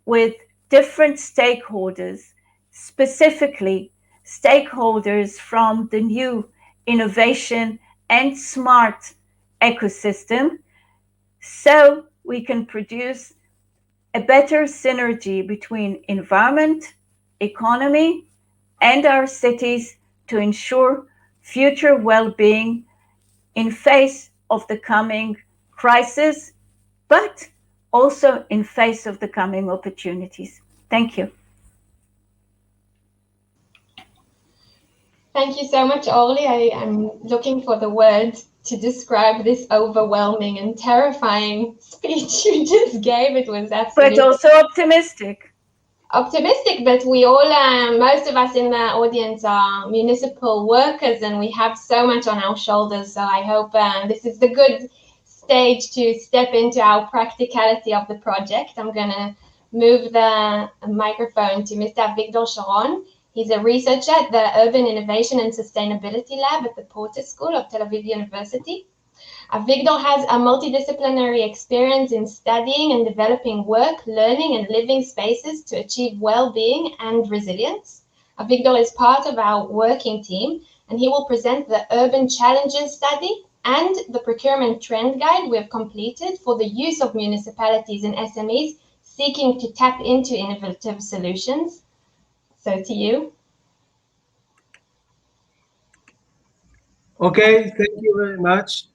with different stakeholders, specifically stakeholders from the new innovation and smart ecosystem, so we can produce a better synergy between environment, economy, and our cities to ensure future well-being in face of the coming crisis, but also in face of the coming opportunities. Thank you. Thank you so much, Orly. I am looking for the words to describe this overwhelming and terrifying speech you just gave. It was absolutely... But also optimistic. Optimistic, but we all, most of us in the audience are municipal workers and we have so much on our shoulders. So I hope this is the good stage to step into our practicality of the project. I'm going to move the microphone to Mr. Avigdor Sharon. He's a researcher at the Urban Innovation and Sustainability Lab at the Porter School of Tel Aviv University. Avigdor has a multidisciplinary experience in studying and developing work, learning, and living spaces to achieve well-being and resilience. Avigdor is part of our working team, and he will present the Urban Challenges Study and the Procurement Trend Guide we have completed for the use of municipalities and SMEs seeking to tap into innovative solutions. So to you. Okay, thank you very much.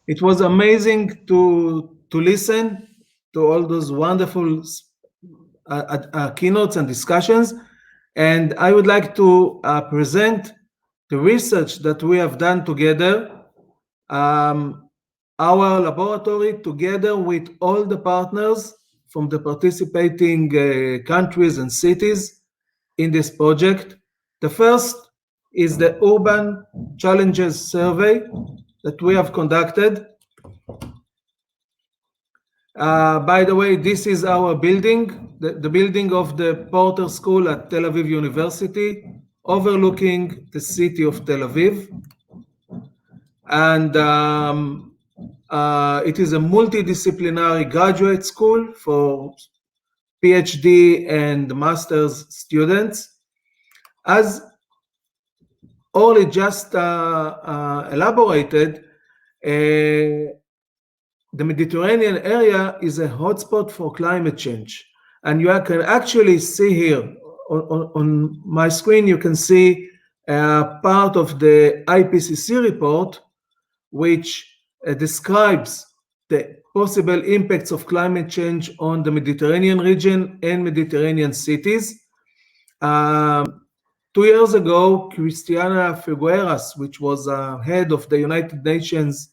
It was amazing to listen to all those wonderful keynotes and discussions. And I would like to present the research that we have done together, our laboratory together with all the partners from the participating countries and cities in this project. The first is the Urban Challenges Survey that we have conducted. By the way, this is our building, the building of the Porter School at Tel Aviv University, overlooking the city of Tel Aviv. And it is a multidisciplinary graduate school for PhD and master's students. As Orly just elaborated, the Mediterranean area is a hotspot for climate change. And you can actually see here on my screen, you can see part of the IPCC report, which describes the possible impacts of climate change on the Mediterranean region and Mediterranean cities. 2 years ago, Christiana Figueras, which was head of the United Nations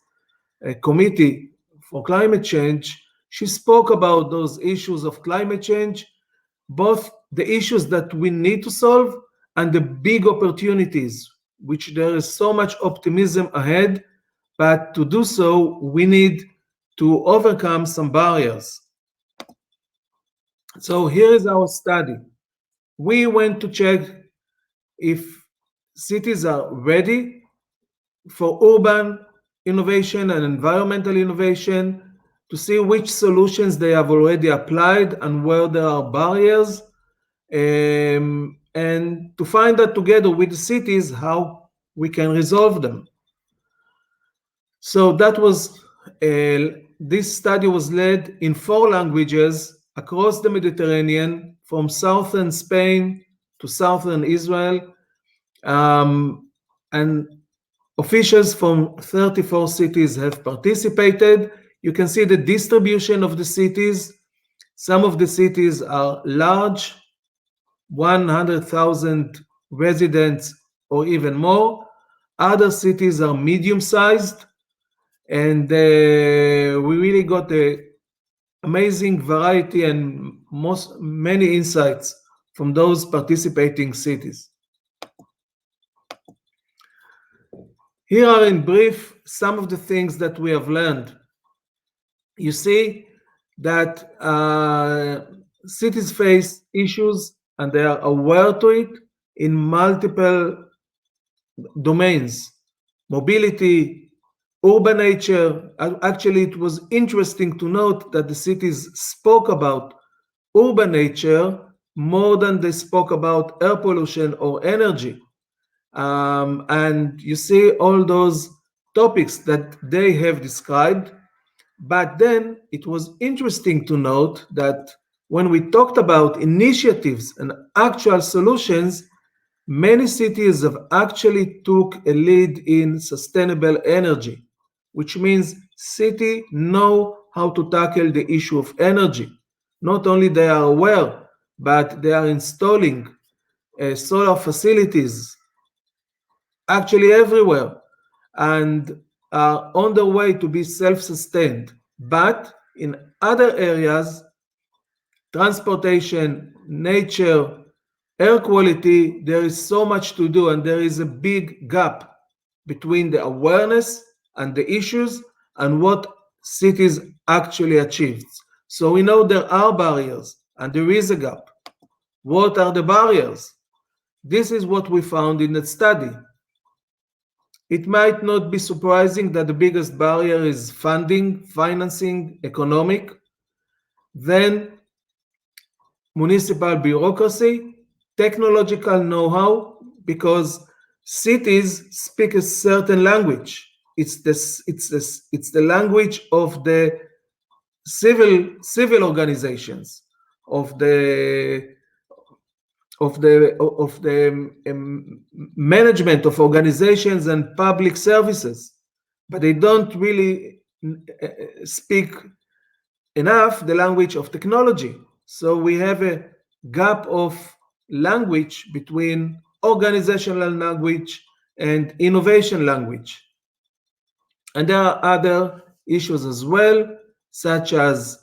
Committee for Climate Change, she spoke about those issues of climate change, both the issues that we need to solve and the big opportunities, which there is so much optimism ahead, but to do so, we need to overcome some barriers. So here is our study. We went to check if cities are ready for urban innovation and environmental innovation, to see which solutions they have already applied and where there are barriers, and to find out together with the cities how we can resolve them. So that was, this study was led in 4 languages across the Mediterranean, from southern Spain to southern Israel, and officials from 34 cities have participated. You can see the distribution of the cities. Some of the cities are large, 100,000 residents or even more. Other cities are medium-sized, and we really got a amazing variety and many insights from those participating cities. Here are in brief some of the things that we have learned. You see that cities face issues and they are aware to it in multiple domains: mobility, urban nature. Actually, it was interesting to note that the cities spoke about urban nature more than they spoke about air pollution or energy. And you see all those topics that they have described. But then it was interesting to note that when we talked about initiatives and actual solutions, many cities have actually took a lead in sustainable energy, which means cities know how to tackle the issue of energy. Not only they are aware, but they are installing solar facilities actually everywhere and are on the way to be self-sustained. But in other areas, transportation, nature, air quality, there is so much to do, and there is a big gap between the awareness and the issues and what cities actually achieved. So we know there are barriers and there is a gap. What are the barriers? This is what we found in the study. It might not be surprising that the biggest barrier is funding, financing, economic, then municipal bureaucracy, technological know-how, because cities speak a certain language. It's the language of the civil organizations, of the management of organizations and public services, but they don't really speak enough the language of technology. So we have a gap of language between organizational language and innovation language. And there are other issues as well, such as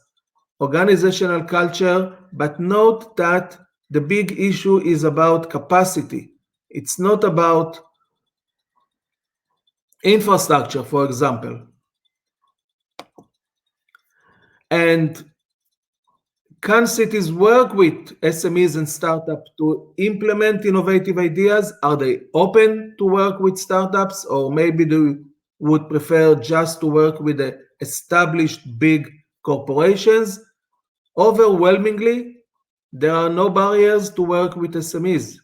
organizational culture, but note that the big issue is about capacity. It's not about infrastructure, for example. And can cities work with SMEs and startups to implement innovative ideas? Are they open to work with startups, or maybe they would prefer just to work with the established big corporations? Overwhelmingly, there are no barriers to work with SMEs,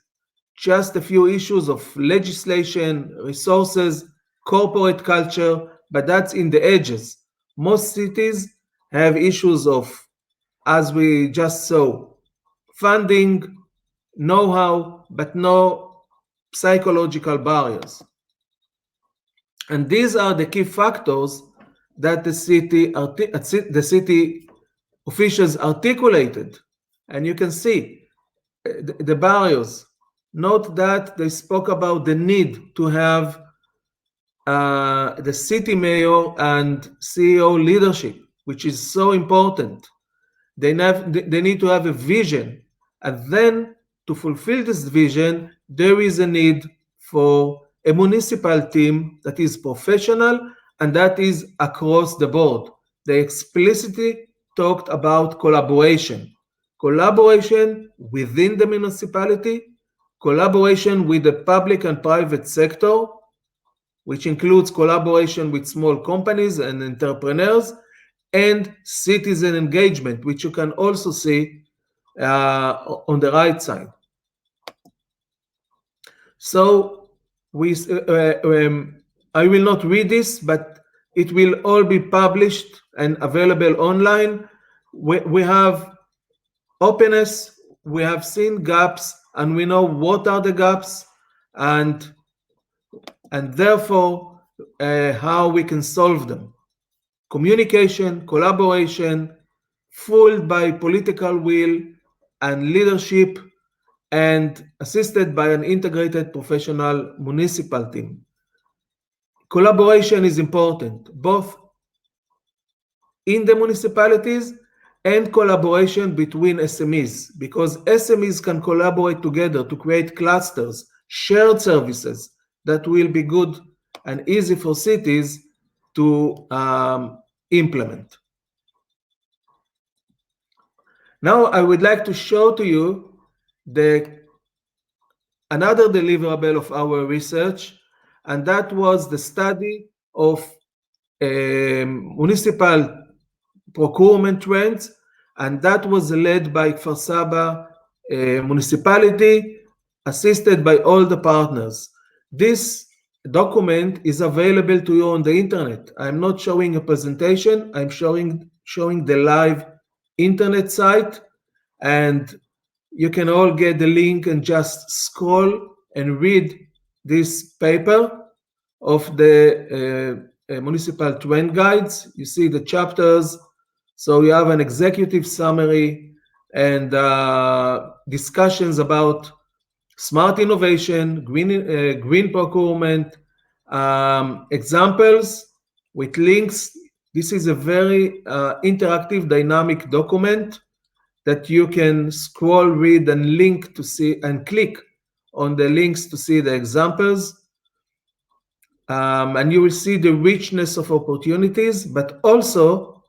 just a few issues of legislation, resources, corporate culture, but that's in the edges. Most cities have issues of, as we just saw, funding, know-how, but no psychological barriers. And these are the key factors that the city officials articulated. And you can see the barriers. Note that they spoke about the need to have the city mayor and CEO leadership, which is so important. They need to have a vision, and then to fulfill this vision, there is a need for a municipal team that is professional and that is across the board. They explicitly talked about collaboration within the municipality, collaboration with the public and private sector, which includes collaboration with small companies and entrepreneurs, and citizen engagement, which you can also see on the right side. So I will not read this, but it will all be published and available online. We have openness, we have seen gaps, and we know what are the gaps, and therefore how we can solve them. Communication, collaboration, fueled by political will and leadership, and assisted by an integrated professional municipal team. collaboration is important, both in the municipalities and collaboration between SMEs, because SMEs can collaborate together to create clusters, shared services that will be good and easy for cities to implement. Now I would like to show to you another deliverable of our research, and that was the study of municipal procurement trends, and that was led by Kfar Saba municipality, assisted by all the partners. This document is available to you on the internet. I'm not showing a presentation, I'm showing the live internet site, and you can all get the link and just scroll and read this paper of the municipal trend guides. You see the chapters, so you have an executive summary and discussions about smart innovation, green procurement, examples with links. This is a very interactive, dynamic document that you can scroll, read, and link to see, and click on the links to see the examples. And you will see the richness of opportunities, but also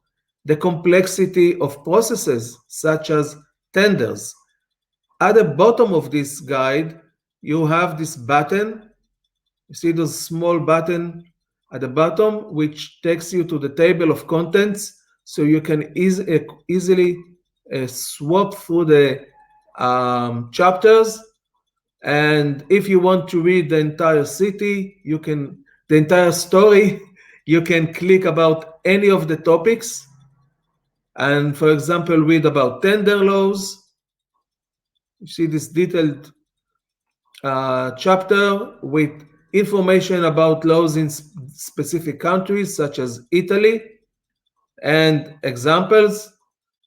the complexity of processes such as tenders. At the bottom of this guide, you have this button. You see the small button at the bottom, which takes you to the table of contents, so you can easily swap through the chapters. And if you want to read the entire city, the entire story, you can click about any of the topics. And for example, read about tender laws. You see this detailed chapter with information about laws in specific countries, such as Italy, and examples.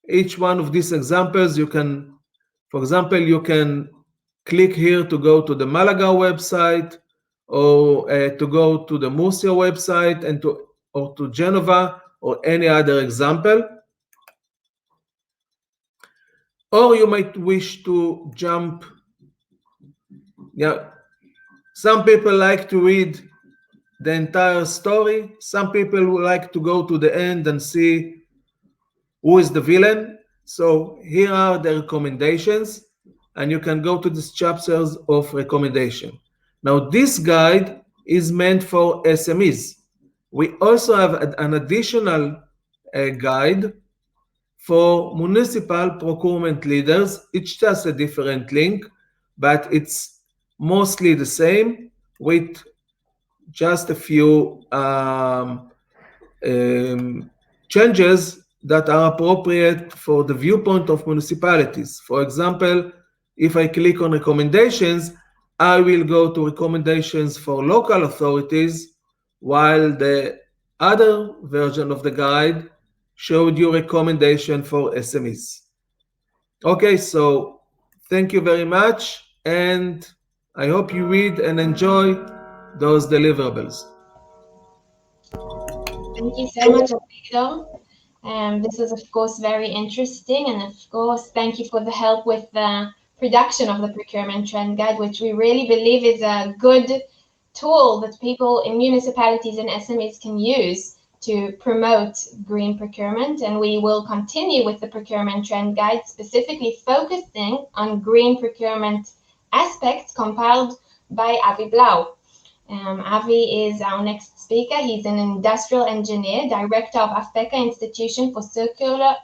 Each one of these examples, you can, for example, you can click here to go to the Malaga website, or to go to the Murcia website, and or to Genova, or any other example. Or you might wish to jump. Yeah, some people like to read the entire story. Some people would like to go to the end and see who is the villain. So here are the recommendations, and you can go to these chapters of recommendation. Now, this guide is meant for SMEs. We also have an additional guide for municipal procurement leaders. Each has a different link, but it's mostly the same, with just a few changes that are appropriate for the viewpoint of municipalities. For example, if I click on recommendations, I will go to recommendations for local authorities, while the other version of the guide showed you recommendation for SMEs. Okay, so thank you very much, and I hope you read and enjoy those deliverables. Thank you so much, Avigdor. This was, of course, very interesting. And of course, thank you for the help with the production of the procurement trend guide, which we really believe is a good tool that people in municipalities and SMEs can use to promote green procurement. And we will continue with the procurement trend guide, specifically focusing on green procurement aspects compiled by Avi Blau. Avi is our next speaker. He's an industrial engineer, director of Afeka Institution for Circular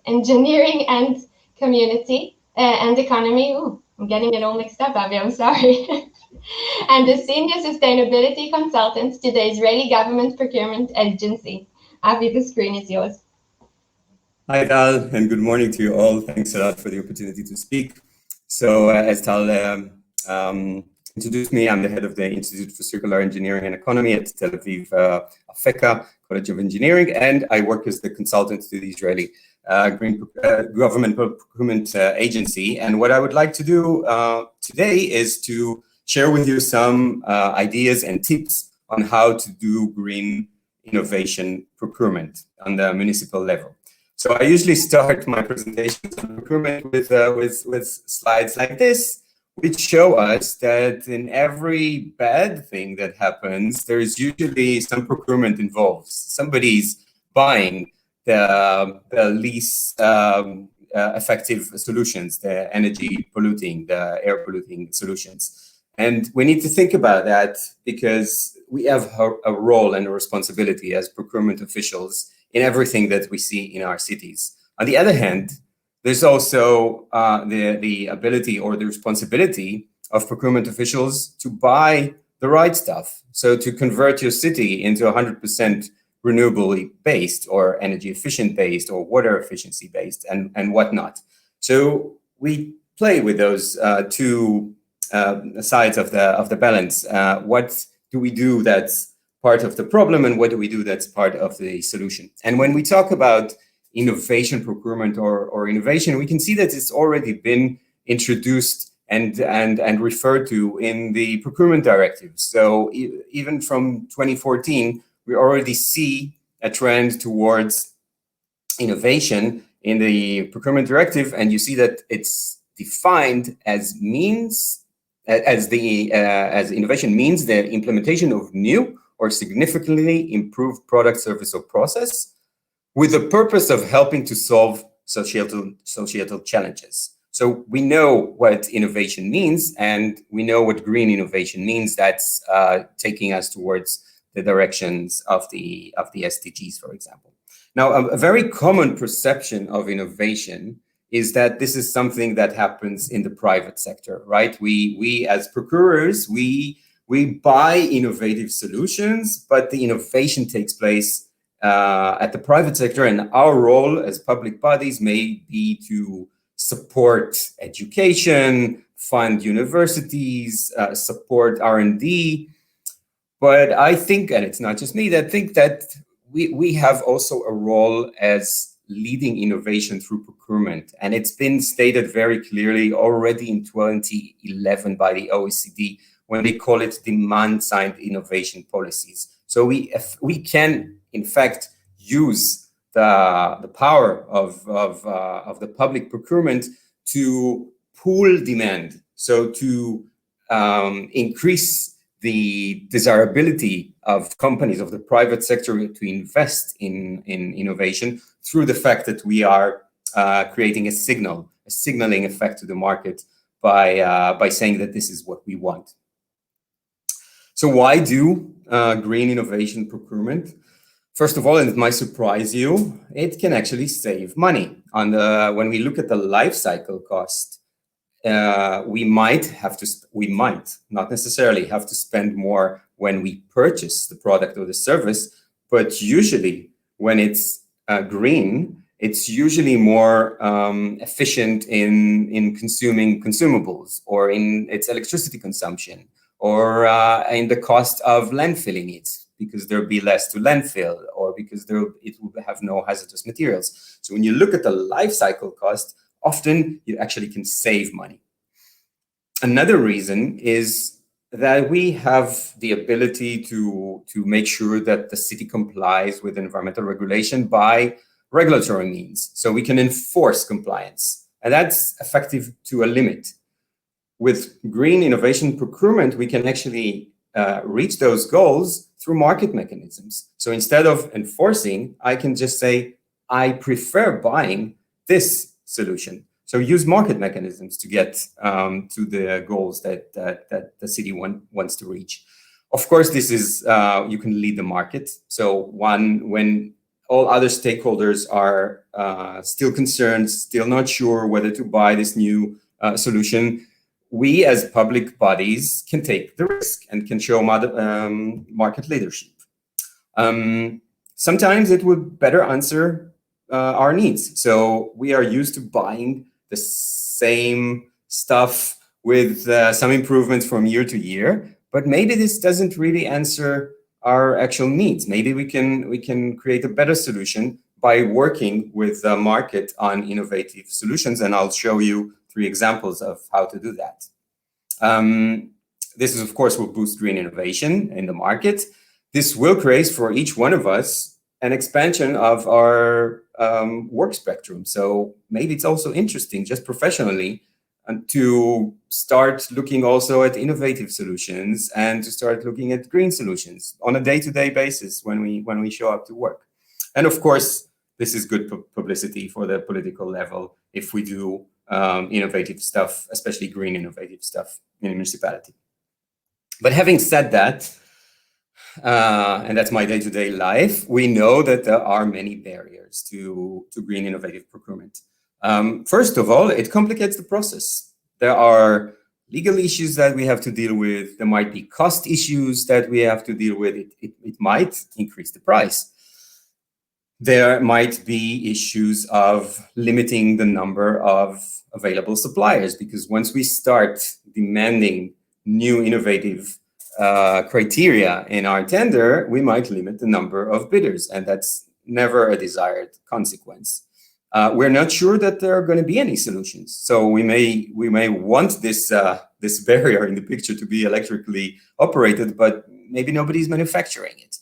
Engineering and Community and Economy. Ooh, I'm getting it all mixed up, Avi, I'm sorry. And a senior sustainability consultant to the Israeli Government Procurement Agency. Avi, the screen is yours. Hi, Tal, and good morning to you all. Thanks a lot for the opportunity to speak. So, as Tal introduced me, I'm the head of the Institute for Circular Engineering and Economy at Tel Aviv Afeka College of Engineering, and I work as the consultant to the Israeli Government Procurement Agency. And what I would like to do today is to share with you some ideas and tips on how to do green innovation procurement on the municipal level. So I usually start my presentations on procurement with slides like this, which show us that in every bad thing that happens, there is usually some procurement involved. Somebody's buying the least effective solutions, the energy polluting, the air polluting solutions. And we need to think about that because we have a role and a responsibility as procurement officials in everything that we see in our cities. On the other hand, there's also the ability or the responsibility of procurement officials to buy the right stuff. So to convert your city into 100% renewably based or energy efficient based or water efficiency based and whatnot. So we play with those two sides of the balance. What do we do that's part of the problem and what do we do that's part of the solution? And when we talk about innovation procurement or innovation, we can see that it's already been introduced and referred to in the procurement directive. So even from 2014, we already see a trend towards innovation in the procurement directive, and you see that it's defined as means, as innovation means the implementation of new or significantly improved product, service, or process with the purpose of helping to solve societal challenges. So we know what innovation means, and we know what green innovation means. That's taking us towards the directions of the SDGs, for example. Now, a very common perception of innovation is that this is something that happens in the private sector, right? We as procurers, we buy innovative solutions, but the innovation takes place at the private sector, and our role as public bodies may be to support education, fund universities, support R&D. But I think, and it's not just me, that think that we have also a role as leading innovation through procurement. And it's been stated very clearly already in 2011 by the OECD when they call it demand-side innovation policies. So we can, in fact, use the power of the public procurement to pool demand. So to increase the desirability of companies of the private sector to invest in innovation through the fact that we are creating a signaling effect to the market by saying that this is what we want. So why do green innovation procurement? First of all, and it might surprise you, it can actually save money. When we look at the life cycle cost, we might, not necessarily have to spend more when we purchase the product or the service, but usually when it's green, it's usually more efficient in consuming consumables or in its electricity consumption or in the cost of landfilling it, because there'll be less to landfill or because it will have no hazardous materials. So when you look at the life cycle cost, often you actually can save money. Another reason is that we have the ability to make sure that the city complies with environmental regulation by regulatory means. So we can enforce compliance, and that's effective to a limit. With green innovation procurement, we can actually reach those goals through market mechanisms. So instead of enforcing, I can just say, I prefer buying this solution. So use market mechanisms to get to the goals that the city wants to reach. Of course, this is, you can lead the market. So when all other stakeholders are still concerned, still not sure whether to buy this new solution, we as public bodies can take the risk and can show market leadership. Sometimes it would better answer our needs. So we are used to buying the same stuff with some improvements from year to year, but maybe this doesn't really answer our actual needs. Maybe we can create a better solution by working with the market on innovative solutions, and I'll show you 3 examples of how to do that. This is, of course, will boost green innovation in the market. This will create for each one of us an expansion of our work spectrum. So maybe it's also interesting, just professionally, to start looking also at innovative solutions and to start looking at green solutions on a day-to-day basis when we show up to work. And of course, this is good publicity for the political level if we do innovative stuff, especially green innovative stuff in a municipality. But having said that, and that's my day-to-day life, we know that there are many barriers to green innovative procurement. First of all, it complicates the process. There are legal issues that we have to deal with. There might be cost issues that we have to deal with. It might increase the price. There might be issues of limiting the number of available suppliers, because once we start demanding new innovative criteria in our tender, we might limit the number of bidders, and that's never a desired consequence. We're not sure that there are going to be any solutions, so we may want this this barrier in the picture to be electrically operated, but maybe nobody's manufacturing it.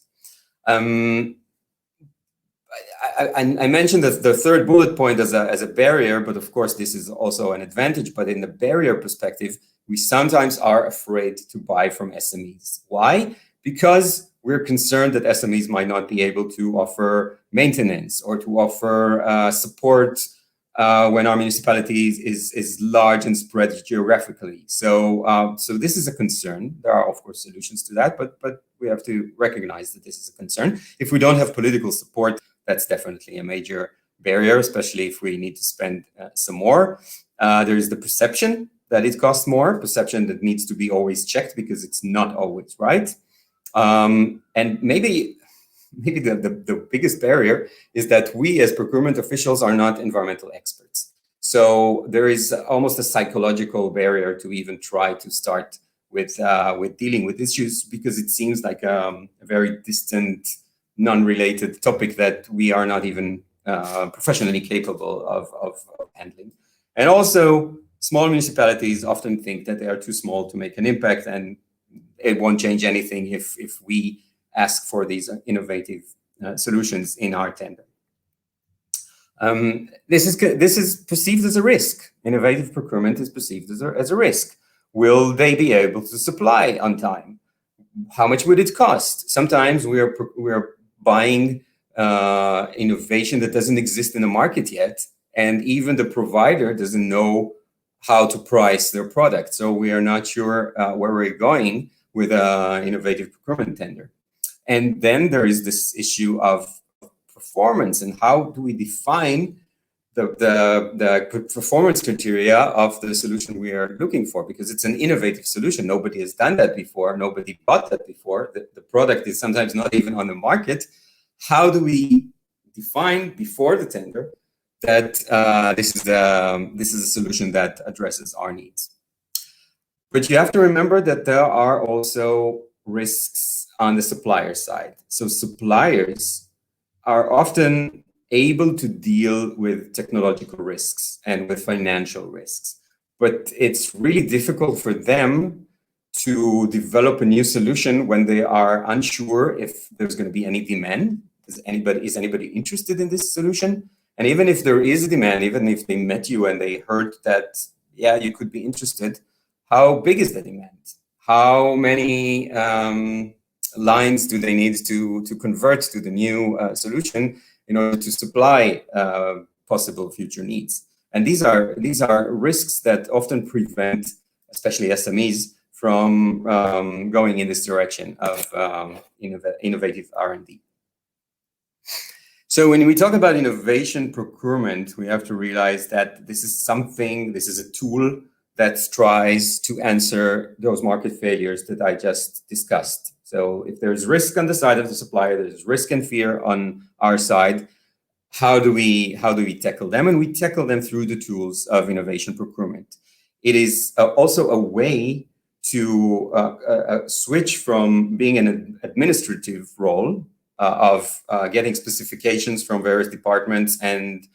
I mentioned that the third bullet point as a barrier, but of course this is also an advantage. But in the barrier perspective, we sometimes are afraid to buy from SMEs. Why? Because we're concerned that SMEs might not be able to offer maintenance or to offer support when our municipality is large and spread geographically. So this is a concern. There are, of course, solutions to that, but we have to recognize that this is a concern. If we don't have political support, that's definitely a major barrier, especially if we need to spend some more. There is the perception that it costs more, perception that needs to be always checked because it's not always right. And maybe the biggest barrier is that we as procurement officials are not environmental experts. So there is almost a psychological barrier to even try to start with dealing with issues, because it seems like a very distant, non-related topic that we are not even professionally capable of handling. And also, small municipalities often think that they are too small to make an impact, and it won't change anything if we ask for these innovative solutions in our tender. This is perceived as a risk. Innovative procurement is perceived as a risk. Will they be able to supply on time? How much would it cost? Sometimes we are buying innovation that doesn't exist in the market yet, and even the provider doesn't know how to price their product. So we are not sure where we're going with an innovative procurement tender. And then there is this issue of performance, and how do we define the performance criteria of the solution we are looking for, because it's an innovative solution. Nobody has done that before. Nobody bought that before. The product is sometimes not even on the market. How do we define before the tender that this is a solution that addresses our needs? But you have to remember that there are also risks on the supplier side. So suppliers are often able to deal with technological risks and with financial risks, but it's really difficult for them to develop a new solution when they are unsure if there's going to be any demand. Is anybody interested in this solution? And even if there is a demand, even if they met you and they heard that, yeah, you could be interested, how big is the demand? How many lines do they need to convert to the new solution in order to supply possible future needs? And these are risks that often prevent, especially SMEs, from going in this direction of innovative R&D. So when we talk about innovation procurement, we have to realize that this is a tool that tries to answer those market failures that I just discussed. So if there's risk on the side of the supplier, there's risk and fear on our side, how do we tackle them? And we tackle them through the tools of innovation procurement. It is also a way to switch from being an administrative role of getting specifications from various departments and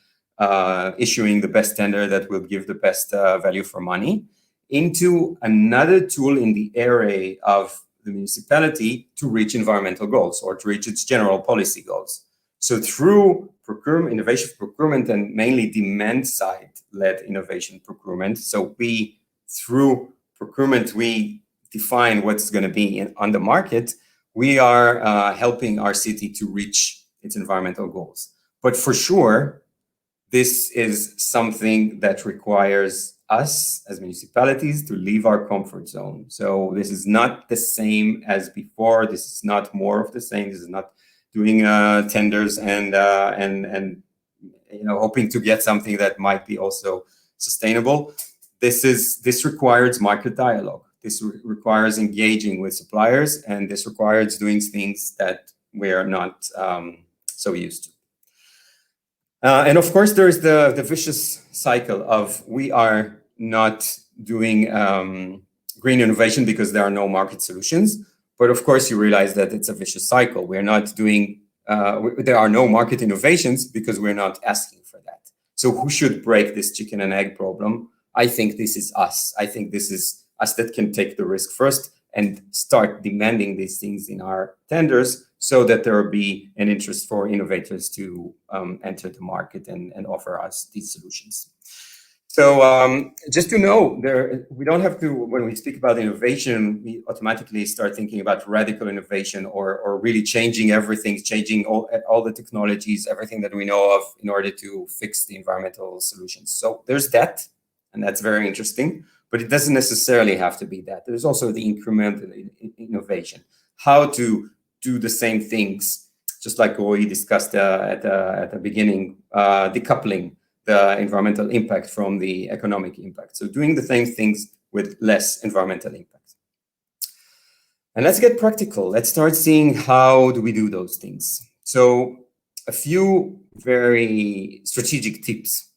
issuing the best tender that will give the best value for money, into another tool in the array of the municipality to reach environmental goals or to reach its general policy goals. So through procurement, innovation procurement, and mainly demand side led innovation procurement. So through procurement, we define what's going to be on the market. We are helping our city to reach its environmental goals. But for sure, this is something that requires us as municipalities to leave our comfort zone. So this is not the same as before. This is not more of the same. This is not doing tenders and hoping to get something that might be also sustainable. This requires market dialogue. This requires engaging with suppliers, and this requires doing things that we are not so used to. And of course, there is the vicious cycle of we are not doing green innovation because there are no market solutions. But of course, you realize that it's a vicious cycle. We're not doing, there are no market innovations because we're not asking for that. So who should break this chicken and egg problem? I think this is us. I think this is us that can take the risk first and start demanding these things in our tenders so that there will be an interest for innovators to enter the market and offer us these solutions. So just to know, we don't have to, when we speak about innovation, we automatically start thinking about radical innovation or really changing everything, changing all the technologies, everything that we know of in order to fix the environmental solutions. So there's that, and that's very interesting, but it doesn't necessarily have to be that. There's also the incremental innovation, how to do the same things, just like we discussed at the beginning, decoupling the environmental impact from the economic impact. So doing the same things with less environmental impact. And let's get practical. Let's start seeing how do we do those things. So a few very strategic tips.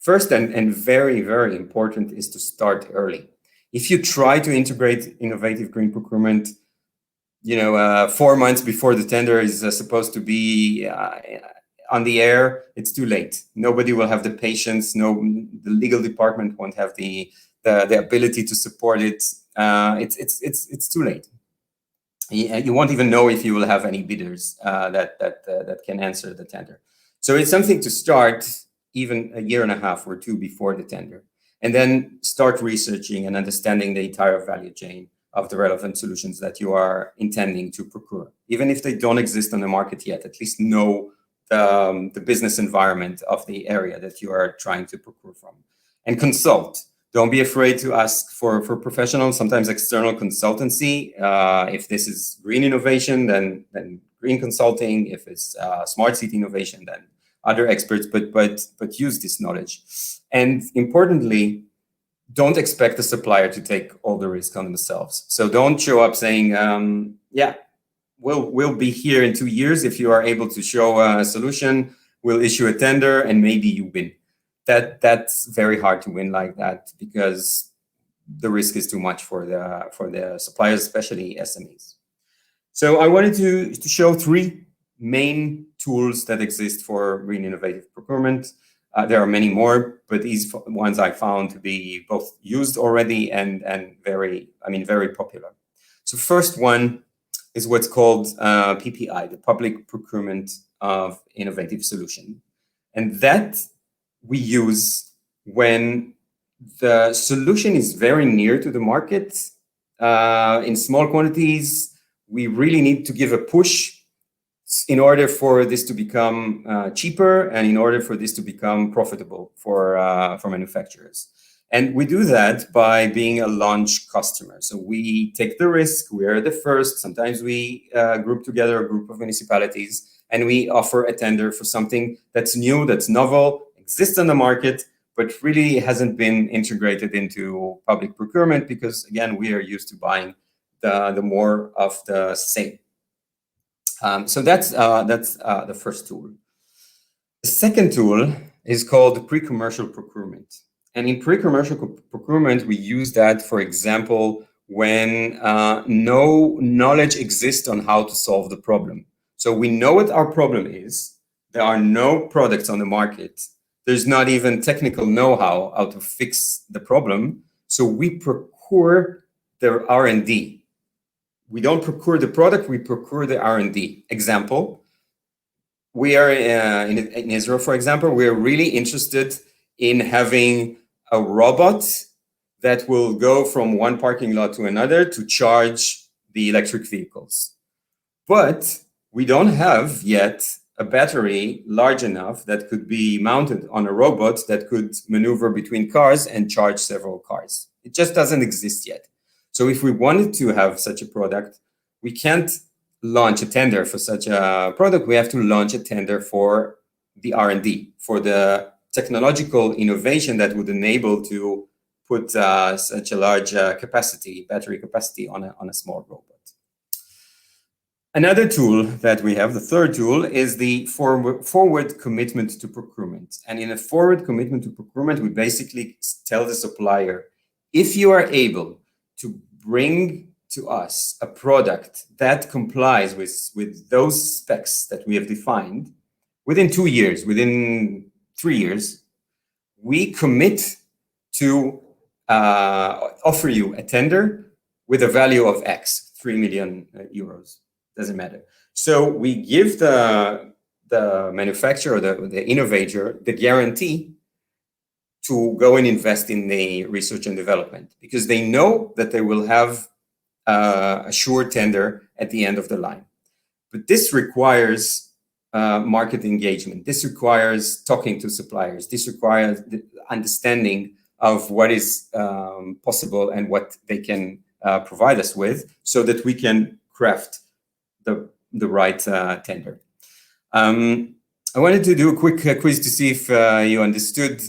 First and very, very important is to start early. If you try to integrate innovative green procurement, 4 months before the tender is supposed to be on the air, it's too late. Nobody will have the patience. The legal department won't have the ability to support it. It's too late. You won't even know if you will have any bidders that can answer the tender. So it's something to start even a year and a half or two before the tender, and then start researching and understanding the entire value chain of the relevant solutions that you are intending to procure. Even if they don't exist on the market yet, at least know the business environment of the area that you are trying to procure from. And consult. Don't be afraid to ask for professional, sometimes external consultancy. If this is green innovation, then green consulting. If it's smart city innovation, then other experts, but use this knowledge. And importantly, don't expect the supplier to take all the risk on themselves. So don't show up saying, we'll be here in 2 years. If you are able to show a solution, we'll issue a tender and maybe you win. That's very hard to win like that because the risk is too much for the suppliers, especially SMEs. So I wanted to show 3 main tools that exist for green innovative procurement. There are many more, but these ones I found to be both used already and very popular. So first one is what's called PPI, the Public Procurement of Innovative Solution. And that we use when the solution is very near to the market, in small quantities. We really need to give a push in order for this to become cheaper and in order for this to become profitable for manufacturers. And we do that by being a launch customer. So we take the risk, we are the first. Sometimes we group together a group of municipalities and we offer a tender for something that's new, that's novel, exists on the market, but really hasn't been integrated into public procurement because, again, we are used to buying the more of the same. So that's the first tool. The second tool is called pre-commercial procurement. And in pre-commercial procurement, we use that, for example, when no knowledge exists on how to solve the problem. So we know what our problem is. There are no products on the market. There's not even technical know-how to fix the problem. So we procure the R&D. We don't procure the product, we procure the R&D. Example, we are in Israel, for example, we're really interested in having a robot that will go from one parking lot to another to charge the electric vehicles. But we don't have yet a battery large enough that could be mounted on a robot that could maneuver between cars and charge several cars. It just doesn't exist yet. So if we wanted to have such a product, we can't launch a tender for such a product. We have to launch a tender for the R&D, for the technological innovation that would enable to put such a large battery capacity on a small robot. Another tool that we have, the third tool, is the forward commitment to procurement. And in a forward commitment to procurement, we basically tell the supplier, if you are able to bring to us a product that complies with those specs that we have defined, within 2 years, within 3 years, we commit to offer you a tender with a value of X, 3 million euros. Doesn't matter. So we give the manufacturer, the innovator, the guarantee to go and invest in the research and development, because they know that they will have a sure tender at the end of the line. But this requires market engagement. This requires talking to suppliers. This requires the understanding of what is possible and what they can provide us with, so that we can craft the right tender. I wanted to do a quick quiz to see if you understood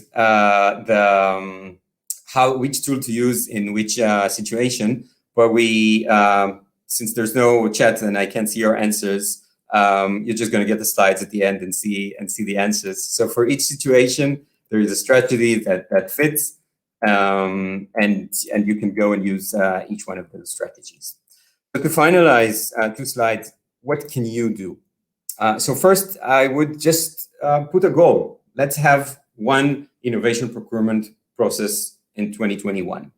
which tool to use in which situation. But we, since there's no chat and I can't see your answers, you're just going to get the slides at the end and see the answers. So for each situation, there is a strategy that fits, and you can go and use each one of those strategies. So to finalize 2 slides, what can you do? So first, I would just put a goal. Let's have one innovation procurement process in 2021.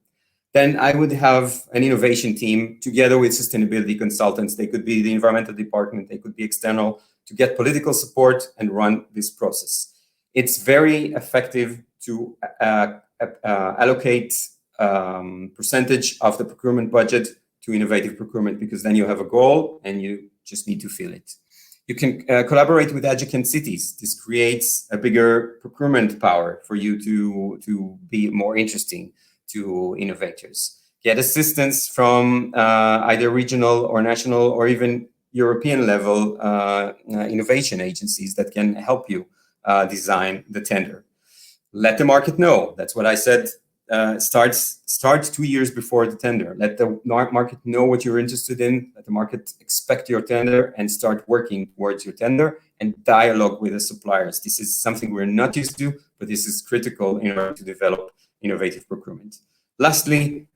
Then I would have an innovation team together with sustainability consultants. They could be the environmental department, they could be external, to get political support and run this process. It's very effective to allocate percentage of the procurement budget to innovative procurement, because then you have a goal and you just need to fill it. You can collaborate with adjacent cities. This creates a bigger procurement power for you to be more interesting to innovators. Get assistance from either regional or national or even European level innovation agencies that can help you design the tender. Let the market know. That's what I said. Start 2 years before the tender. Let the market know what you're interested in. Let the market expect your tender and start working towards your tender, and dialogue with the suppliers. This is something we're not used to, but this is critical in order to develop innovative procurement. Lastly,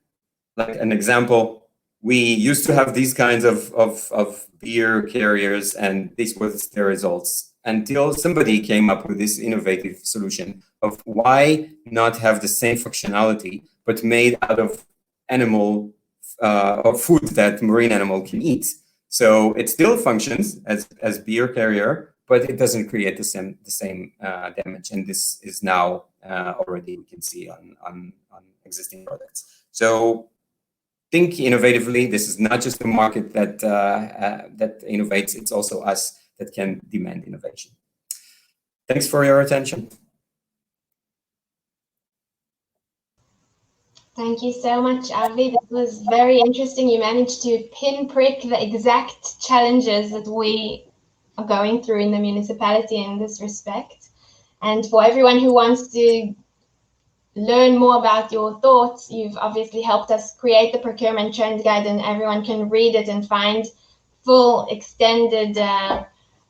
like an example, we used to have these kinds of beer carriers, and this was the results, until somebody came up with this innovative solution of why not have the same functionality, but made out of animal or food that marine animal can eat. So it still functions as beer carrier, but it doesn't create the same damage. And this is now already, we can see on existing products. So think innovatively. This is not just the market that innovates, it's also us that can demand innovation. Thanks for your attention. Thank you so much, Avi. That was very interesting. You managed to pinprick the exact challenges that we are going through in the municipality in this respect. And for everyone who wants to learn more about your thoughts, you've obviously helped us create the procurement trend guide, and everyone can read it and find full extended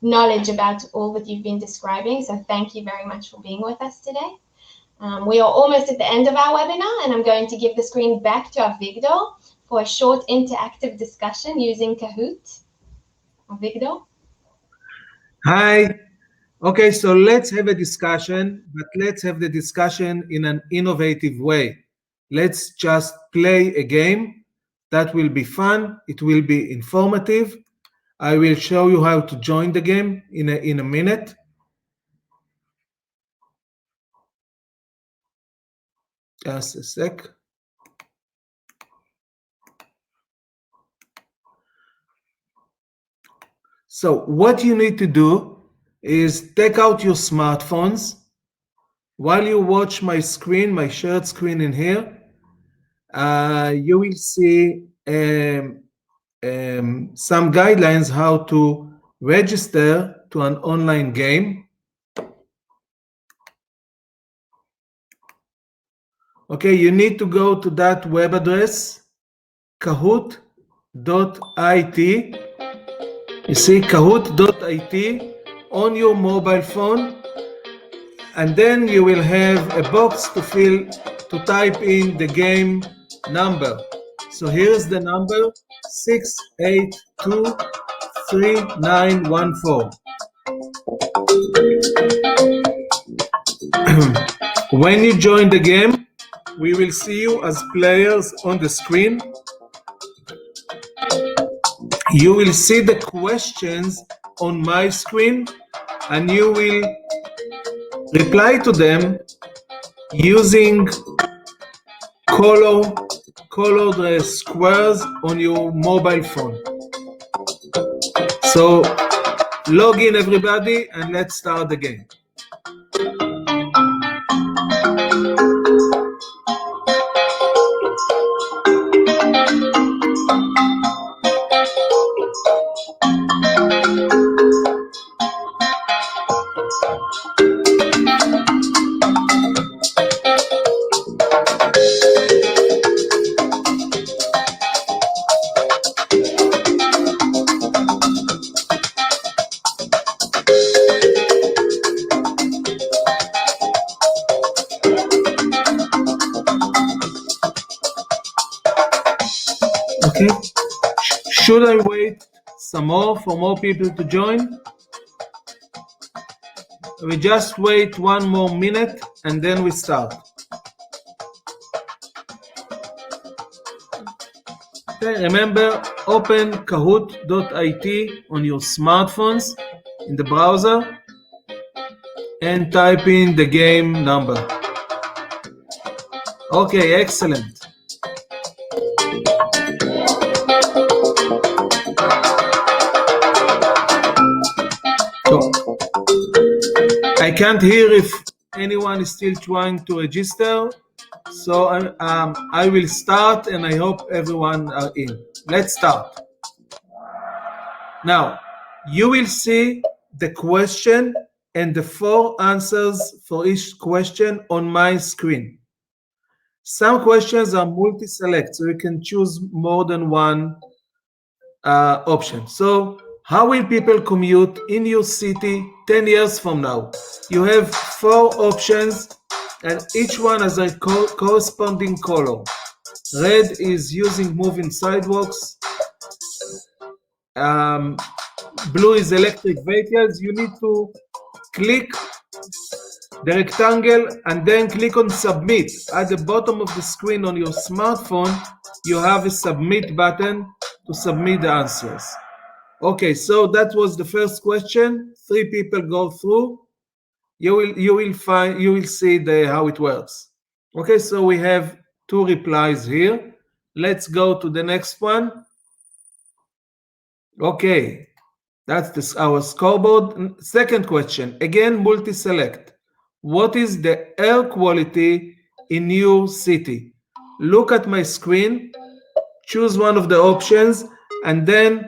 knowledge about all that you've been describing. So thank you very much for being with us today. We are almost at the end of our webinar, and I'm going to give the screen back to Avigdor for a short interactive discussion using Kahoot. Avigdor? Hi. Okay, so let's have a discussion, but let's have the discussion in an innovative way. Let's just play a game. That will be fun. It will be informative. I will show you how to join the game in a minute. Just a sec. So what you need to do is take out your smartphones. While you watch my screen, my shared screen in here, you will see some guidelines how to register to an online game. Okay, you need to go to that web address, kahoot.it. You see kahoot.it on your mobile phone, and then you will have a box to type in the game number. So here's the number 6823914. When you join the game, we will see you as players on the screen. You will see the questions on my screen, and you will reply to them using colored squares on your mobile phone. So log in, everybody, and let's start the game. Okay, should I wait some more for more people to join? We just wait 1 more minute and then we start. Okay, remember, open kahoot.it on your smartphones in the browser and type in the game number. Okay, excellent. So, I can't hear if anyone is still trying to register, so I will start and I hope everyone are in. Let's start. Now, you will see the question and the 4 answers for each question on my screen. Some questions are multi-select, so you can choose more than one option. So, how will people commute in your city 10 years from now? You have 4 options, and each one has a corresponding color. Red is using moving sidewalks. Blue is electric vehicles. You need to click the rectangle and then click on submit. At the bottom of the screen on your smartphone, you have a submit button to submit the answers. Okay, so that was the first question. 3 people go through. You will see how it works. Okay, so we have 2 replies here. Let's go to the next one. Okay, that's our scoreboard. Second question, again multi-select. What is the air quality in your city? Look at my screen, choose one of the options, and then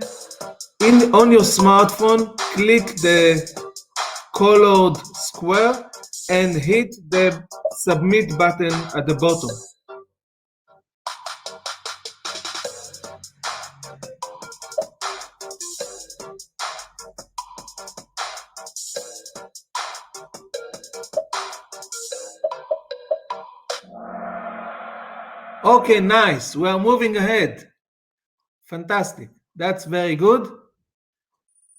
on your smartphone, click the colored square and hit the submit button at the bottom. Okay, nice. We are moving ahead. Fantastic. That's very good.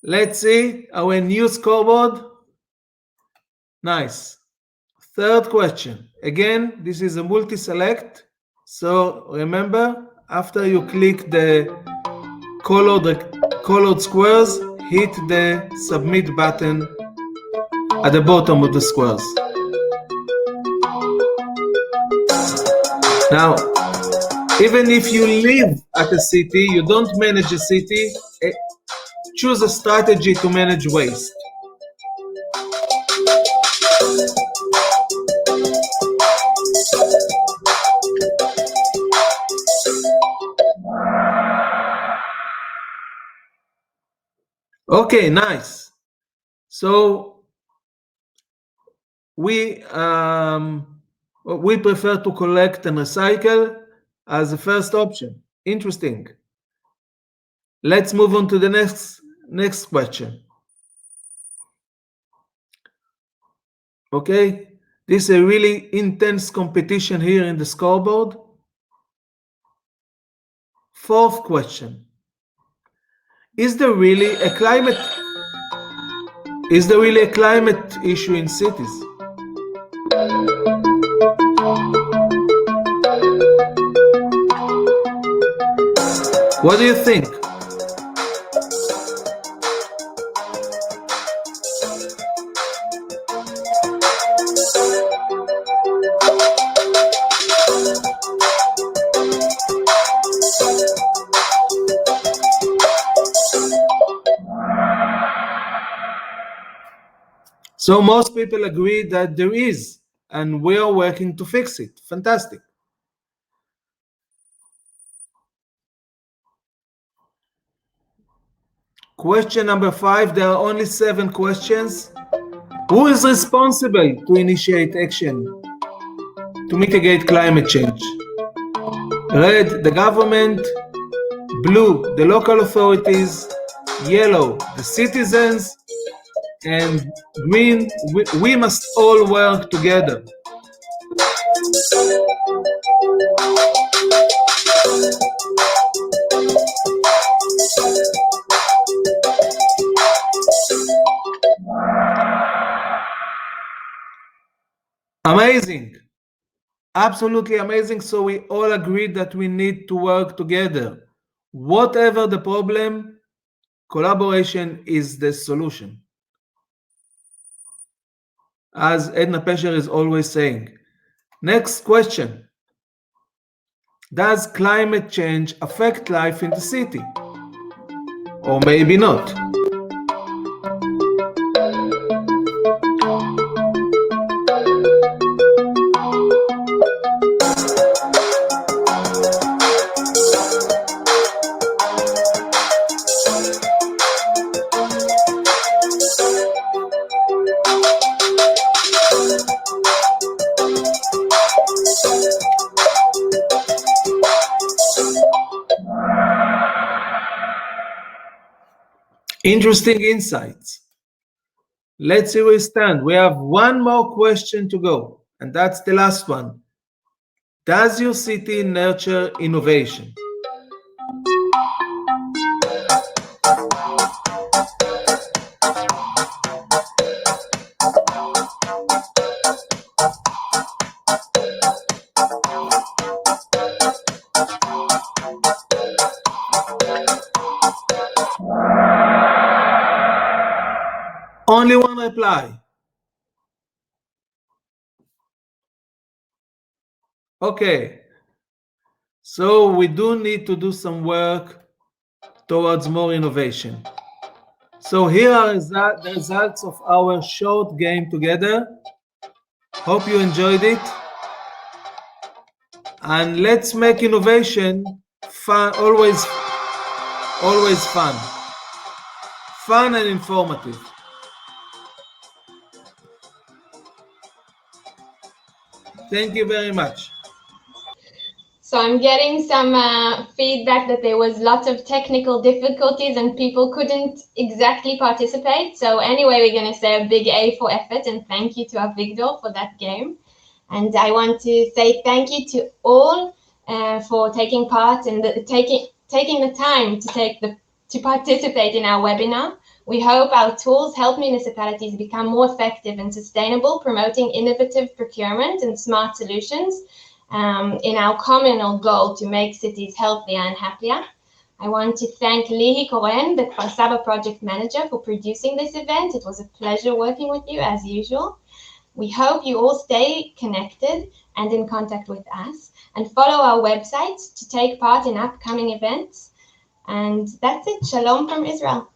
Let's see our new scoreboard. Nice. Third question. Again, this is a multi-select. So remember, after you click the colored squares, hit the submit button at the bottom of the squares. Now, even if you live at a city, you don't manage a city, choose a strategy to manage waste. Okay, nice. So we prefer to collect and recycle as the first option. Interesting. Let's move on to the next question. Okay, this is a really intense competition here in the scoreboard. Fourth question. Is there really a climate issue in cities? What do you think? So most people agree that there is, and we are working to fix it. Fantastic. Question number 5, there are only 7 questions. Who is responsible to initiate action to mitigate climate change? Red, the government. Blue, the local authorities. Yellow, the citizens. And green, we must all work together. Amazing. Absolutely amazing. So we all agreed that we need to work together. Whatever the problem, collaboration is the solution. As Edna Pesher is always saying. Next question. Does climate change affect life in the city? Or maybe not? Interesting insights. Let's see where we stand. We have one more question to go, and that's the last one. Does your city nurture innovation? Only one reply. Okay. So we do need to do some work towards more innovation. So here are the results of our short game together. Hope you enjoyed it. And let's make innovation fun, always fun. Fun and informative. Thank you very much. So I'm getting some feedback that there was lots of technical difficulties and people couldn't exactly participate. So anyway, we're going to say a big A for effort and thank you to Avigdor for that game. And I want to say thank you to all for taking part and taking the time to participate in our webinar. We hope our tools help municipalities become more effective and sustainable, promoting innovative procurement and smart solutions. in our common goal to make cities healthier and happier. I want to thank Lihi Koren, the Kfar Saba project manager, for producing this event. It was a pleasure working with you as usual. We hope you all stay connected and in contact with us, and follow our website to take part in upcoming events. And that's it. Shalom from Israel.